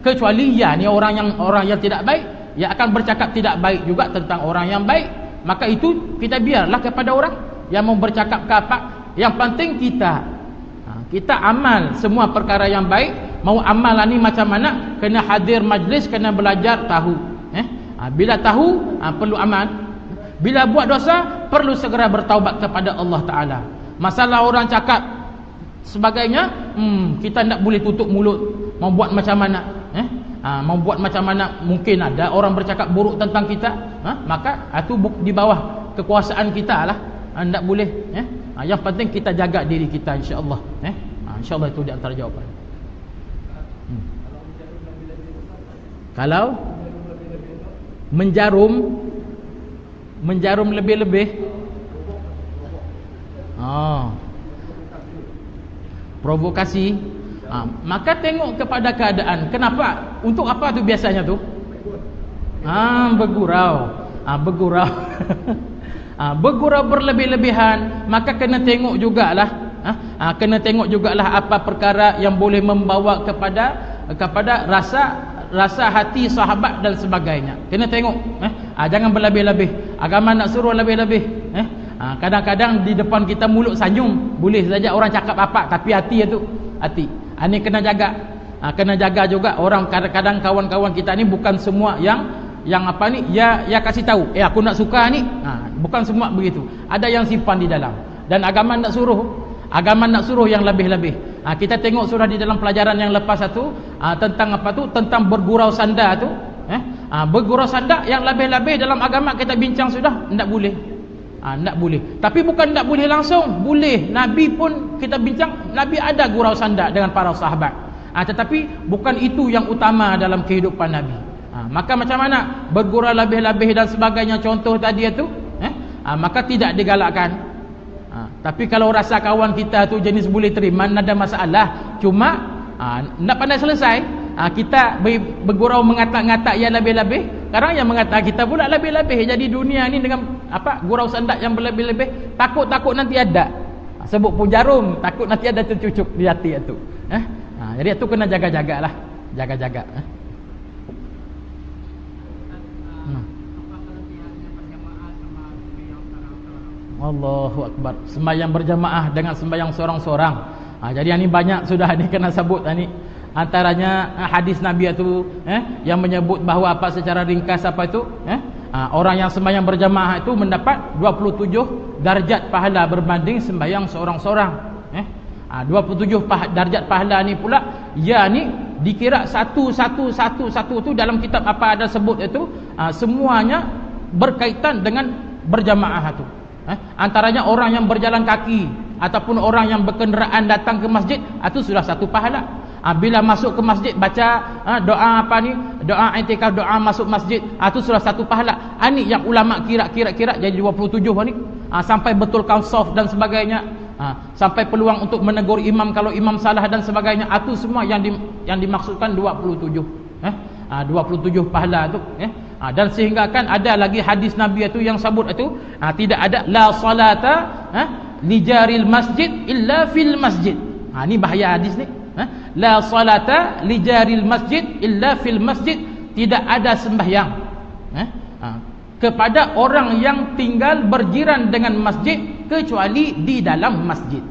Kecuali ia ni orang yang tidak baik, ia akan bercakap tidak baik juga tentang orang yang baik. Maka itu kita biarlah kepada orang yang mau bercakap ke apa. Yang penting kita amal semua perkara yang baik. Mau amalan ni macam mana, kena hadir majlis, kena belajar, tahu. Bila tahu, perlu amal. Bila buat dosa, perlu segera bertaubat kepada Allah Ta'ala. Masalah orang cakap sebagainya, kita tidak boleh tutup mulut. Mau buat macam mana, mau buat macam mana, mungkin ada orang bercakap buruk tentang kita, maka itu di bawah kekuasaan kita lah. Tidak boleh. Yang penting kita jaga diri kita, insya-Allah. InsyaAllah itu di antara jawapan. Kalau menjarum lebih-lebih, provokasi, maka tengok kepada keadaan. Kenapa? Untuk apa tu biasanya tu? Bergurau. Bergurau berlebih-lebihan, maka kena tengok jugalah Kena tengok jugalah apa perkara yang boleh membawa kepada rasa hati sahabat dan sebagainya. Kena tengok, jangan berlebih-lebih. Agama nak suruh lebih-lebih. Kadang-kadang di depan kita mulut senyum, boleh saja orang cakap apa, tapi hati itu hati. Ini kena jaga. Kena jaga juga. Orang kadang-kadang kawan-kawan kita ni bukan semua yang apa ni ya kasih tahu, aku nak suka ni. Bukan semua begitu. Ada yang simpan di dalam. Dan agama nak suruh yang lebih-lebih. Kita tengok surah di dalam pelajaran yang lepas itu tentang apa tu? Tentang bergurau sanda tu. Bergurau sanda yang lebih-lebih dalam agama kita bincang sudah, tidak boleh. Tak boleh. Tapi bukan tak boleh langsung, boleh. Nabi pun kita bincang, Nabi ada gurau sanda dengan para sahabat. Tetapi bukan itu yang utama dalam kehidupan Nabi. Maka macam mana bergurau lebih-lebih dan sebagainya, contoh tadi itu, maka tidak digalakkan. Tapi kalau rasa kawan kita tu jenis boleh terima, tak ada masalah. Cuma nak pandai selesai. Kita bergurau mengatak-ngatak yang lebih-lebih. Sekarang yang mengatakan kita pula lebih-lebih. Jadi dunia ni dengan gurau sandak yang berlebih-lebih, takut nanti ada. Sebut pun jarum, takut nanti ada tercucuk di hati itu. Jadi itu kena jaga-jagalah. Jaga-jaga. Allahu Akbar. Sembahyang berjamaah dengan sembahyang seorang-seorang. Jadi ini banyak sudah ni kena sebut ni. Antaranya hadis Nabi itu yang menyebut bahawa apa secara ringkas apa itu orang yang sembahyang berjamaah itu mendapat 27 darjat pahala berbanding sembahyang seorang-seorang. 27 darjat pahala ni pula ya ni dikira satu tu dalam kitab apa ada sebut itu semuanya berkaitan dengan berjamaah itu. Antaranya orang yang berjalan kaki ataupun orang yang berkenderaan datang ke masjid, itu sudah satu pahala. Bila masuk ke masjid baca doa apa ni, doa i'tikaf, doa masuk masjid, itu sudah satu pahala. Ini yang ulama kira jadi 27 ni. Sampai betulkan saf dan sebagainya, sampai peluang untuk menegur imam kalau imam salah dan sebagainya, itu semua yang dimaksudkan 27. 27 pahala tu. Dan sehingga kan ada lagi hadis Nabi itu yang sebut itu tidak ada la salata li jaril masjid illa fil masjid. Ni bahaya hadis ni. La salata li jaril masjid illa fil masjid. Tidak ada sembahyang kepada orang yang tinggal berjiran dengan masjid kecuali di dalam masjid.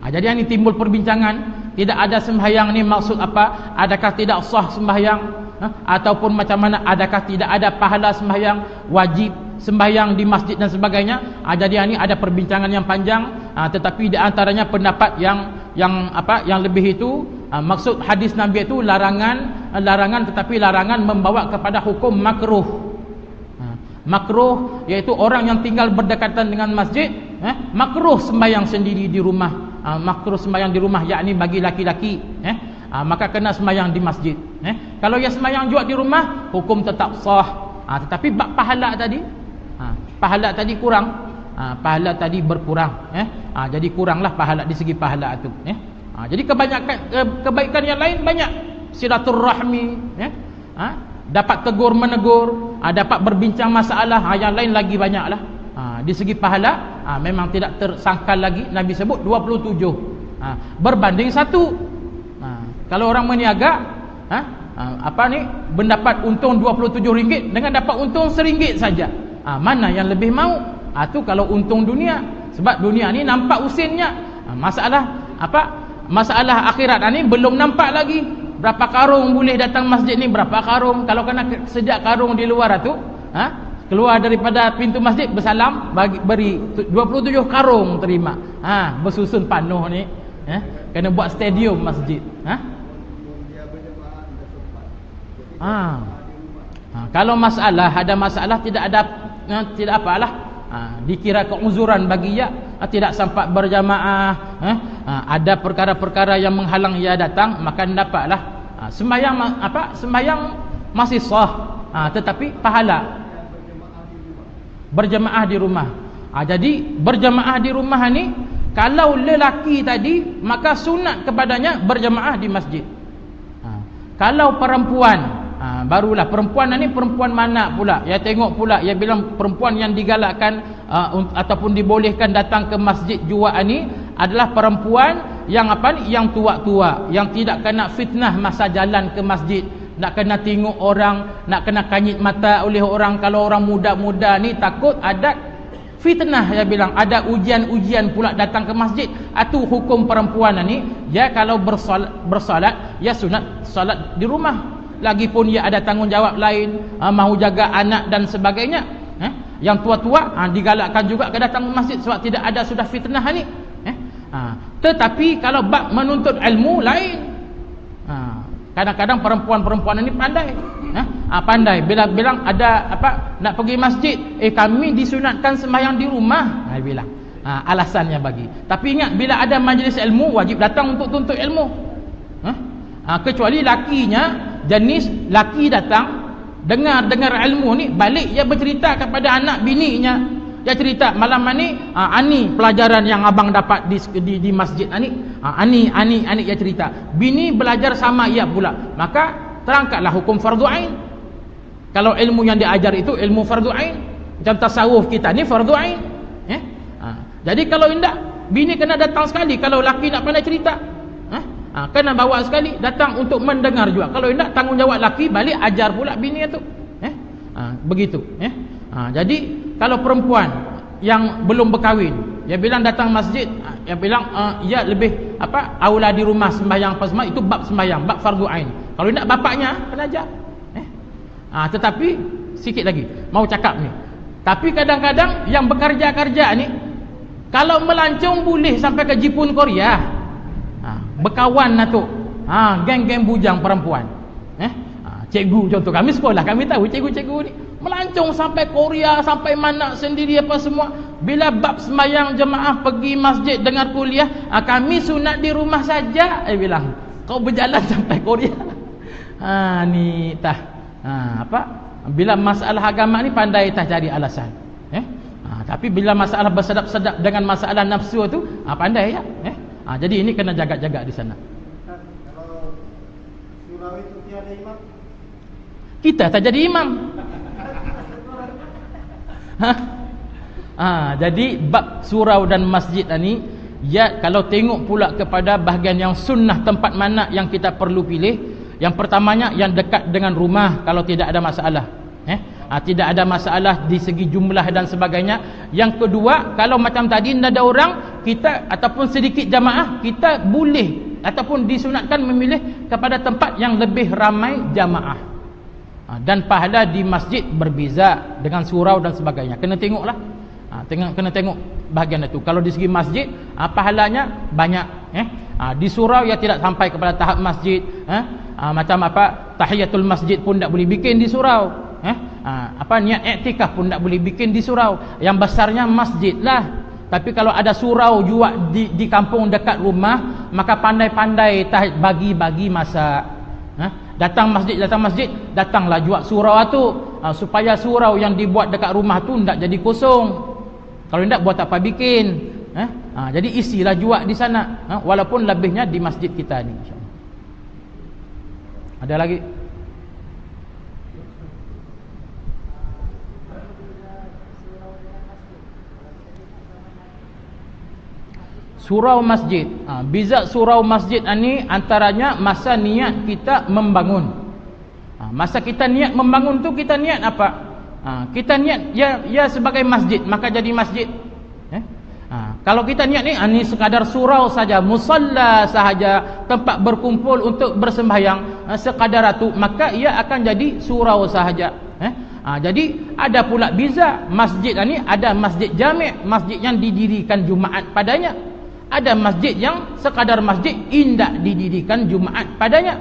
Jadi ini timbul perbincangan, tidak ada sembahyang ni maksud apa? Adakah tidak sah sembahyang? Ataupun macam mana, adakah tidak ada pahala sembahyang, wajib sembahyang di masjid dan sebagainya. Jadi ini ada perbincangan yang panjang, tetapi di antaranya pendapat yang lebih itu maksud hadis Nabi itu larangan tetapi larangan membawa kepada hukum makruh. Makruh iaitu orang yang tinggal berdekatan dengan masjid, makruh sembahyang sendiri di rumah. Makruh sembahyang di rumah yakni bagi laki-laki, maka kena sembahyang di masjid. Kalau yang sembahyang juga di rumah, hukum tetap sah. Tetapi bab pahala tadi kurang. Pahala tadi berkurang. Jadi kuranglah pahala di segi pahala itu. Jadi kebanyakan kebaikan yang lain banyak. Silaturrahmi, dapat tegur menegur, dapat berbincang masalah, yang lain lagi banyaklah. Di segi pahala memang tidak tersangkal lagi. Nabi sebut 27 berbanding 1. Kalau orang meniaga mendapat untung RM27 dengan dapat untung RM1 saja, mana yang lebih mau? Itu kalau untung dunia. Sebab dunia ni nampak usinnya. Masalah akhirat ni belum nampak lagi. Berapa karung boleh datang masjid ni, berapa karung. Kalau kena sejak karung di luar tu, keluar daripada pintu masjid bersalam, beri 27 karung terima. Bersusun panuh ni. Kena buat stadium masjid. Kalau ada masalah tidak apalah. Dikira keuzuran bagi tidak sempat berjamaah, ada perkara-perkara yang menghalang ia datang, maka dapatlah sembahyang masih sah, tetapi pahala berjamaah di rumah. Jadi berjamaah di rumah ni, kalau lelaki tadi maka sunat kepadanya berjamaah di masjid. Kalau perempuan, barulah perempuan ni perempuan mana pula? Ya tengok pula, ya bilang perempuan yang digalakkan ataupun dibolehkan datang ke masjid jua ni adalah perempuan yang apa ni, yang tua-tua, yang tidak kena fitnah masa jalan ke masjid, nak kena tengok orang, nak kena kanyit mata oleh orang. Kalau orang muda-muda ni takut ada fitnah, dia bilang ada ujian-ujian pula datang ke masjid. Itu hukum perempuan ni, ya kalau bersolat ya sunat solat di rumah. Lagipun ia ada tanggungjawab lain, mahu jaga anak dan sebagainya. Yang tua-tua digalakkan juga ke datang ke masjid sebab tidak ada sudah fitnah ni. Tetapi kalau bab menuntut ilmu lain. Kadang-kadang perempuan-perempuan ini pandai. Pandai bila bilang ada apa nak pergi masjid, kami disunatkan sembahyang di rumah. Bilang alasannya bagi. Tapi ingat, bila ada majlis ilmu wajib datang untuk tuntut ilmu. Kecuali lakinya, jenis laki datang dengar ilmu ni, balik dia bercerita kepada anak bininya. Dia cerita malam ni ani pelajaran yang abang dapat di masjid ani dia cerita. Bini belajar sama ia pula. Maka terangkatlah hukum fardu ain. Kalau ilmu yang diajar itu ilmu fardu ain. Macam tasawuf kita ni fardu ain. Jadi kalau indak, bini kena datang sekali. Kalau laki nak pandai cerita, kena bawa sekali, datang untuk mendengar juga. Kalau indak, tanggungjawab laki balik ajar pula bini itu. Begitu. Jadi kalau perempuan yang belum berkahwin, dia bilang datang masjid, dia bilang ia lebih aula di rumah sembahyang pas itu bab sembahyang, bab fardu ain. Kalau indak, bapaknya kena ajar. Tetapi sikit lagi mau cakap ni. Tapi kadang-kadang yang bekerja-kerja ni, kalau melancong boleh sampai ke Jepun, Korea. Berkawan lah tu, geng-geng bujang perempuan. Cikgu contoh, kami sekolah, kami tahu cikgu-cikgu ni melancong sampai Korea, sampai mana sendiri apa semua. Bila bab sembahyang jemaah pergi masjid dengar kuliah, kami sunat di rumah saja. Bilang kau berjalan sampai Korea. Ni tah bila masalah agama ni pandai tah cari alasan. Tapi bila masalah bersedap-sedap dengan masalah nafsu tu, pandai ya. Jadi ini kena jaga-jaga di sana. Kalau surau itu tiada imam, kita tak jadi imam. Jadi bab surau dan masjid ni, ya kalau tengok pula kepada bahagian yang sunnah, tempat mana yang kita perlu pilih. Yang pertamanya yang dekat dengan rumah kalau tidak ada masalah. Tidak ada masalah di segi jumlah dan sebagainya. Yang kedua, kalau macam tadi tidak ada orang, kita ataupun sedikit jamaah, kita boleh ataupun disunatkan memilih kepada tempat yang lebih ramai jamaah. Dan pahala di masjid berbeza dengan surau dan sebagainya. Kena tengoklah. Kena tengok bahagian itu. Kalau di segi masjid, pahalanya banyak. Di surau ya tidak sampai kepada tahap masjid. Macam tahiyatul masjid pun tak boleh bikin di surau. Niat iktikaf pun tak boleh bikin di surau. Yang besarnya masjid lah. Tapi kalau ada surau juga di kampung dekat rumah, maka pandai-pandai bagi-bagi masa. Datang masjid, datanglah juga surau tu, supaya surau yang dibuat dekat rumah tu tak jadi kosong. Kalau tidak, buat apa bikin. Jadi isilah juga di sana, walaupun lebihnya di masjid kita ni. Ada lagi? Surau masjid. Biza surau masjid ni antaranya masa niat kita membangun. Masa kita niat membangun tu, kita niat apa? Kita niat ya sebagai masjid, maka jadi masjid. Kalau kita niat ni sekadar surau saja, musalla sahaja, tempat berkumpul untuk bersembahyang, sekadar itu, maka ia akan jadi surau sahaja. Jadi ada pula biza masjid ni, ada masjid jami', masjid yang didirikan Jumaat padanya. Ada masjid yang sekadar masjid, indak didirikan Jumaat padanya.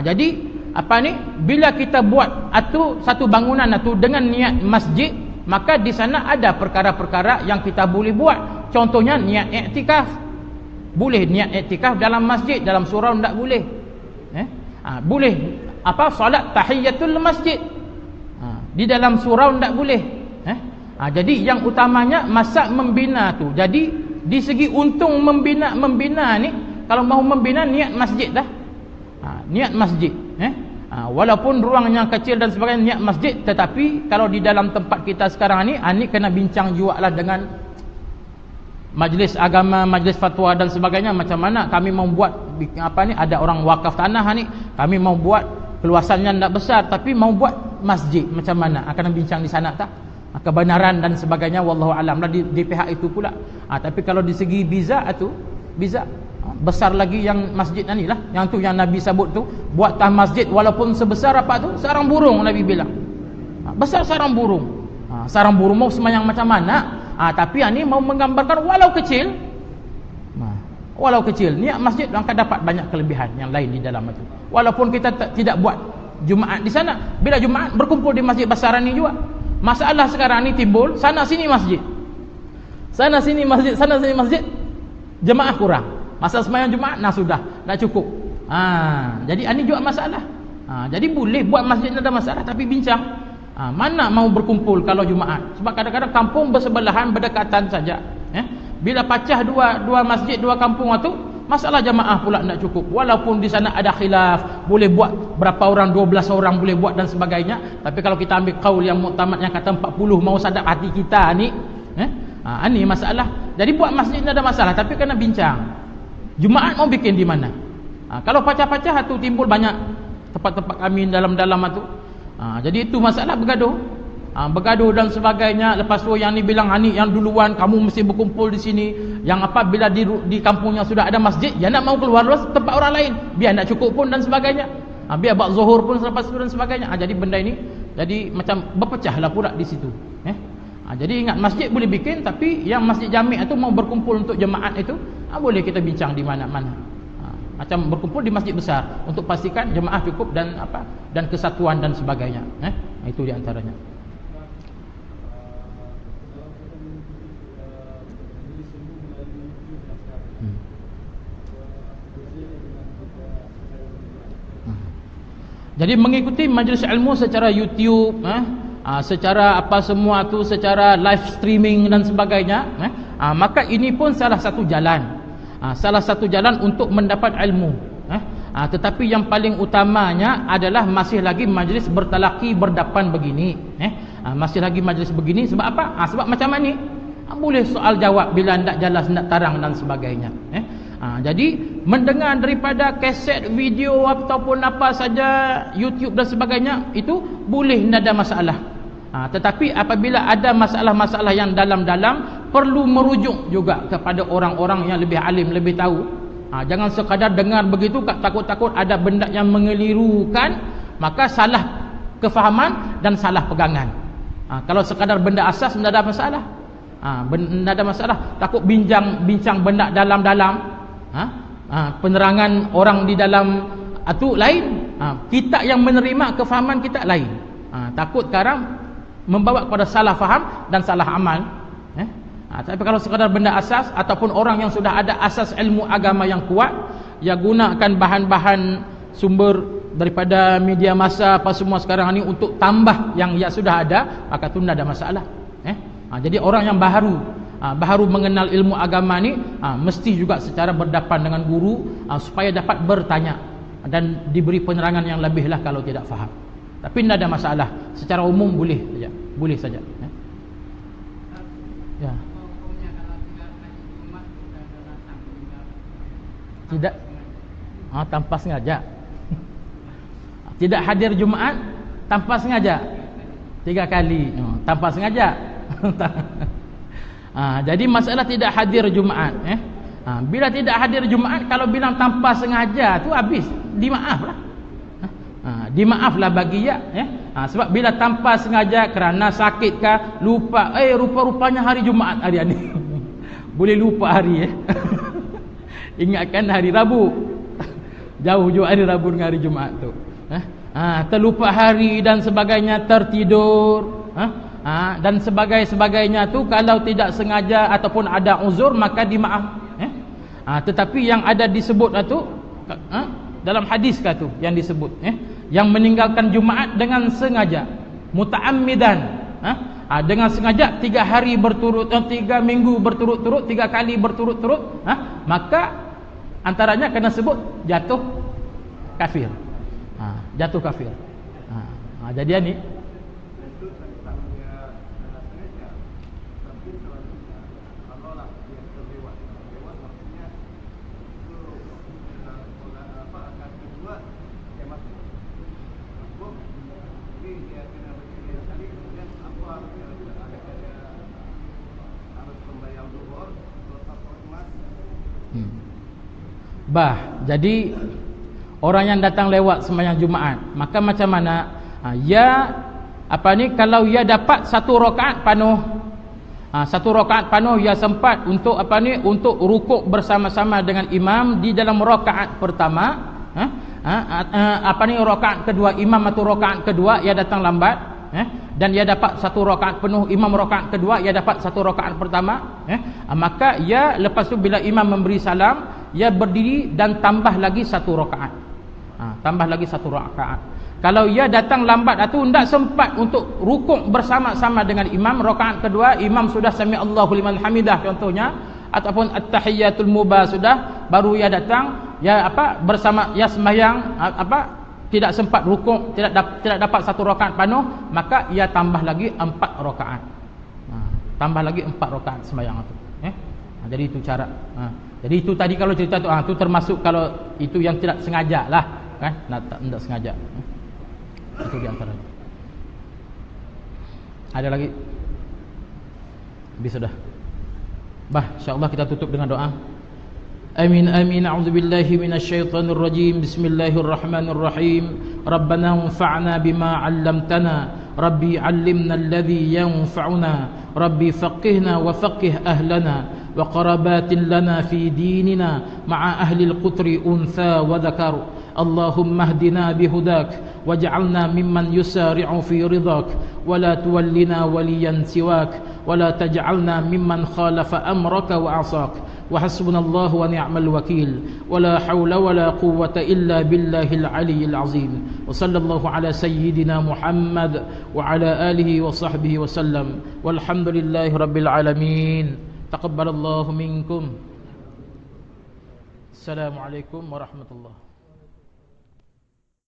Jadi bila kita buat satu bangunan dengan niat masjid, maka di sana ada perkara-perkara yang kita boleh buat. Contohnya niat iktikaf. Boleh niat iktikaf dalam masjid, dalam surau tak boleh. Boleh solat tahiyatul masjid. Di dalam surau tak boleh. Jadi yang utamanya masa membina tu. Jadi di segi untung membina ni, kalau mau membina niat masjid dah. Niat masjid. Walaupun ruang yang kecil dan sebagainya niat masjid, tetapi kalau di dalam tempat kita sekarang ni kena bincang juga lah dengan majlis agama, majlis fatwa dan sebagainya, macam mana kami mau buat apa ni, ada orang wakaf tanah ni, kami mau buat keluasannya tidak besar tapi mau buat masjid, macam mana akan bincang di sana tak kebenaran dan sebagainya, wallahu alam lah di pihak itu pula. Tapi kalau di segi biza itu biza besar lagi yang masjid ni lah, yang tu yang Nabi sebut tu, buat tah masjid walaupun sebesar apa tu sarang burung, Nabi bilang besar sarang burung. Sarang burung mau semayang macam mana, tapi ini mau menggambarkan walau kecil, walau kecil niat masjid akan dapat banyak kelebihan yang lain di dalam itu. Walaupun kita tidak buat Jumaat di sana, bila Jumaat berkumpul di masjid besar ini juga. Masalah sekarang ni timbul, sana sini masjid, sana sini masjid, sana sini masjid, jemaah kurang. Masa sembahyang Jumaat sudah tak cukup. Jadi ini juga masalah. Jadi boleh buat masjid ada masalah, tapi bincang mana mau berkumpul kalau Jumaat. Sebab kadang-kadang kampung bersebelahan, berdekatan saja. Bila pecah dua masjid, dua kampung itu, masalah jemaah pula tak cukup. Walaupun di sana ada khilaf, boleh buat berapa orang, 12 orang boleh buat dan sebagainya. Tapi kalau kita ambil qaul yang muktamad yang kata 40, mau sadap hati kita ni, ini masalah. Jadi buat masjid tak ada masalah, tapi kena bincang. Jumaat mau bikin di mana? Kalau pecah-pecah tu timbul banyak tempat-tempat kami dalam-dalam tu. Jadi itu masalah bergaduh. Bergaduh dan sebagainya. Lepas tu yang ni bilang ni yang duluan, kamu mesti berkumpul di sini. Yang apa bila di kampungnya sudah ada masjid, dia nak mau keluar tempat orang lain, biar nak cukup pun dan sebagainya. Biar buat zuhur pun selepas itu dan sebagainya. Jadi benda ini jadi macam berpecahlah pula di situ. Jadi ingat, masjid boleh bikin, tapi yang masjid jami' itu mau berkumpul untuk jemaat itu, boleh kita bincang di mana-mana. Macam berkumpul di masjid besar untuk pastikan jemaah cukup dan dan kesatuan dan sebagainya. Itu di antaranya. Jadi mengikuti majlis ilmu secara YouTube, secara apa semua tu, secara live streaming dan sebagainya, maka ini pun salah satu jalan, salah satu jalan untuk mendapat ilmu. Tetapi yang paling utamanya adalah masih lagi majlis bertalaki berdapan begini. Masih lagi majlis begini sebab apa? Sebab macam ni boleh soal jawab bila tidak jelas, tidak tarang dan sebagainya. Jadi mendengar daripada kaset, video ataupun apa saja, YouTube dan sebagainya, itu boleh, tidak ada masalah. Tetapi apabila ada masalah-masalah yang dalam-dalam, perlu merujuk juga kepada orang-orang yang lebih alim, lebih tahu. Jangan sekadar dengar begitu, takut-takut ada benda yang mengelirukan, maka salah kefahaman dan salah pegangan. Kalau sekadar benda asas, tidak ada masalah. Tidak ada masalah. Takut bincang benda dalam-dalam, penerangan orang di dalam itu lain, kita yang menerima kefahaman kita lain. Takut sekarang membawa kepada salah faham dan salah amal. Tapi kalau sekadar benda asas ataupun orang yang sudah ada asas ilmu agama yang kuat, ya gunakan bahan-bahan sumber daripada media massa apa semua sekarang ni untuk tambah yang ya sudah ada, maka itu tidak ada masalah. Jadi orang yang baru mengenal ilmu agama ni, mesti juga secara berdapan dengan guru, supaya dapat bertanya dan diberi penerangan yang lebih lah kalau tidak faham. Tapi tidak ada masalah, secara umum boleh saja, boleh saja. Ya. Tidak, tanpa sengaja. Tidak hadir Jumaat tanpa sengaja 3 kali, tanpa sengaja. Jadi masalah tidak hadir Jumaat. Bila tidak hadir Jumaat, kalau bilang tanpa sengaja tu habis, dimaaflah. Dimaaflah bagi ya. Sebab bila tanpa sengaja kerana sakit kah, lupa, rupa-rupanya hari Jumaat hari ini. Boleh lupa hari Ingatkan hari Rabu. Jauh juga hari Rabu dengan hari Jumaat tu. Terlupa hari dan sebagainya, tertidur, dan sebagainya tu, kalau tidak sengaja ataupun ada uzur, maka dimaaf. Tetapi yang ada disebut itu dalam hadis kah tu yang disebut, yang meninggalkan Jumaat dengan sengaja, muta'ammidan, dengan sengaja 3 hari berturut, 3 minggu berturut-turut, 3 kali berturut-turut, maka antaranya kena sebut jatuh kafir. Jatuh kafir. Jadi ni tolak dia terlewat. Lewat maksudnya itu akad kedua dia masuk. Jadi dia kena bersedia sekali. Kemudian apa adakah dia harus membayar zuhur atau apa emas? Jadi orang yang datang lewat sembahyang Jumaat, maka macam mana? Kalau ia dapat satu rakaat penuh, satu rakaat penuh ia sempat untuk untuk rukuk bersama-sama dengan imam di dalam rakaat pertama. Rakaat kedua imam atau rakaat kedua ia datang lambat, dan ia dapat satu rakaat penuh, imam rakaat kedua ia dapat satu rakaat pertama, maka ia lepas tu bila imam memberi salam, ia berdiri dan tambah lagi satu rakaat. Tambah lagi satu rakaat. Kalau ia datang lambat atau tidak sempat untuk rukuk bersama-sama dengan imam rakaat kedua, imam sudah sami Allahu liman hamidah contohnya, ataupun at-tahiyyatul mubah sudah, baru ia datang, bersama sembahyang tidak sempat rukuk, tidak dapat satu rakaat penuh, maka ia tambah lagi 4 rakaat. Tambah lagi 4 rakaat sembahyang itu. Jadi itu cara. Jadi itu tadi kalau cerita tu termasuk kalau itu yang tidak sengaja lah, kan? Tidak sengaja. Itu di antaranya. Ada lagi? Habis sudah. Insyaallah kita tutup dengan doa. Amin amin. A'udzubillahi minasyaitonir rajim. Bismillahirrahmanirrahim. Rabbana anfa'na bima 'allamtana. Rabbi 'allimna alladhi yanfa'una. Rabbi faqihna wa faqih ahlana wa qarabatin lana fi dinina ma'a ahli al-qutri untha wa dhakar. Allahumma hdina bihudak waj'alna mimman yusari'u fi ridhak wa la tuwallina waliyan siwak wa la taj'alna mimman khalafa amraka wa 'asak. Wa hasbunallahu wa ni'mal wakil wa la hawla wa la quwwata illa billahil aliyyil azim. Wa sallallahu ala sayyidina Muhammad wa ala alihi wa sahbihi wa sallam. Walhamdulillahi rabbil alamin. Taqabbalallahu minkum. Assalamualaikum warahmatullahi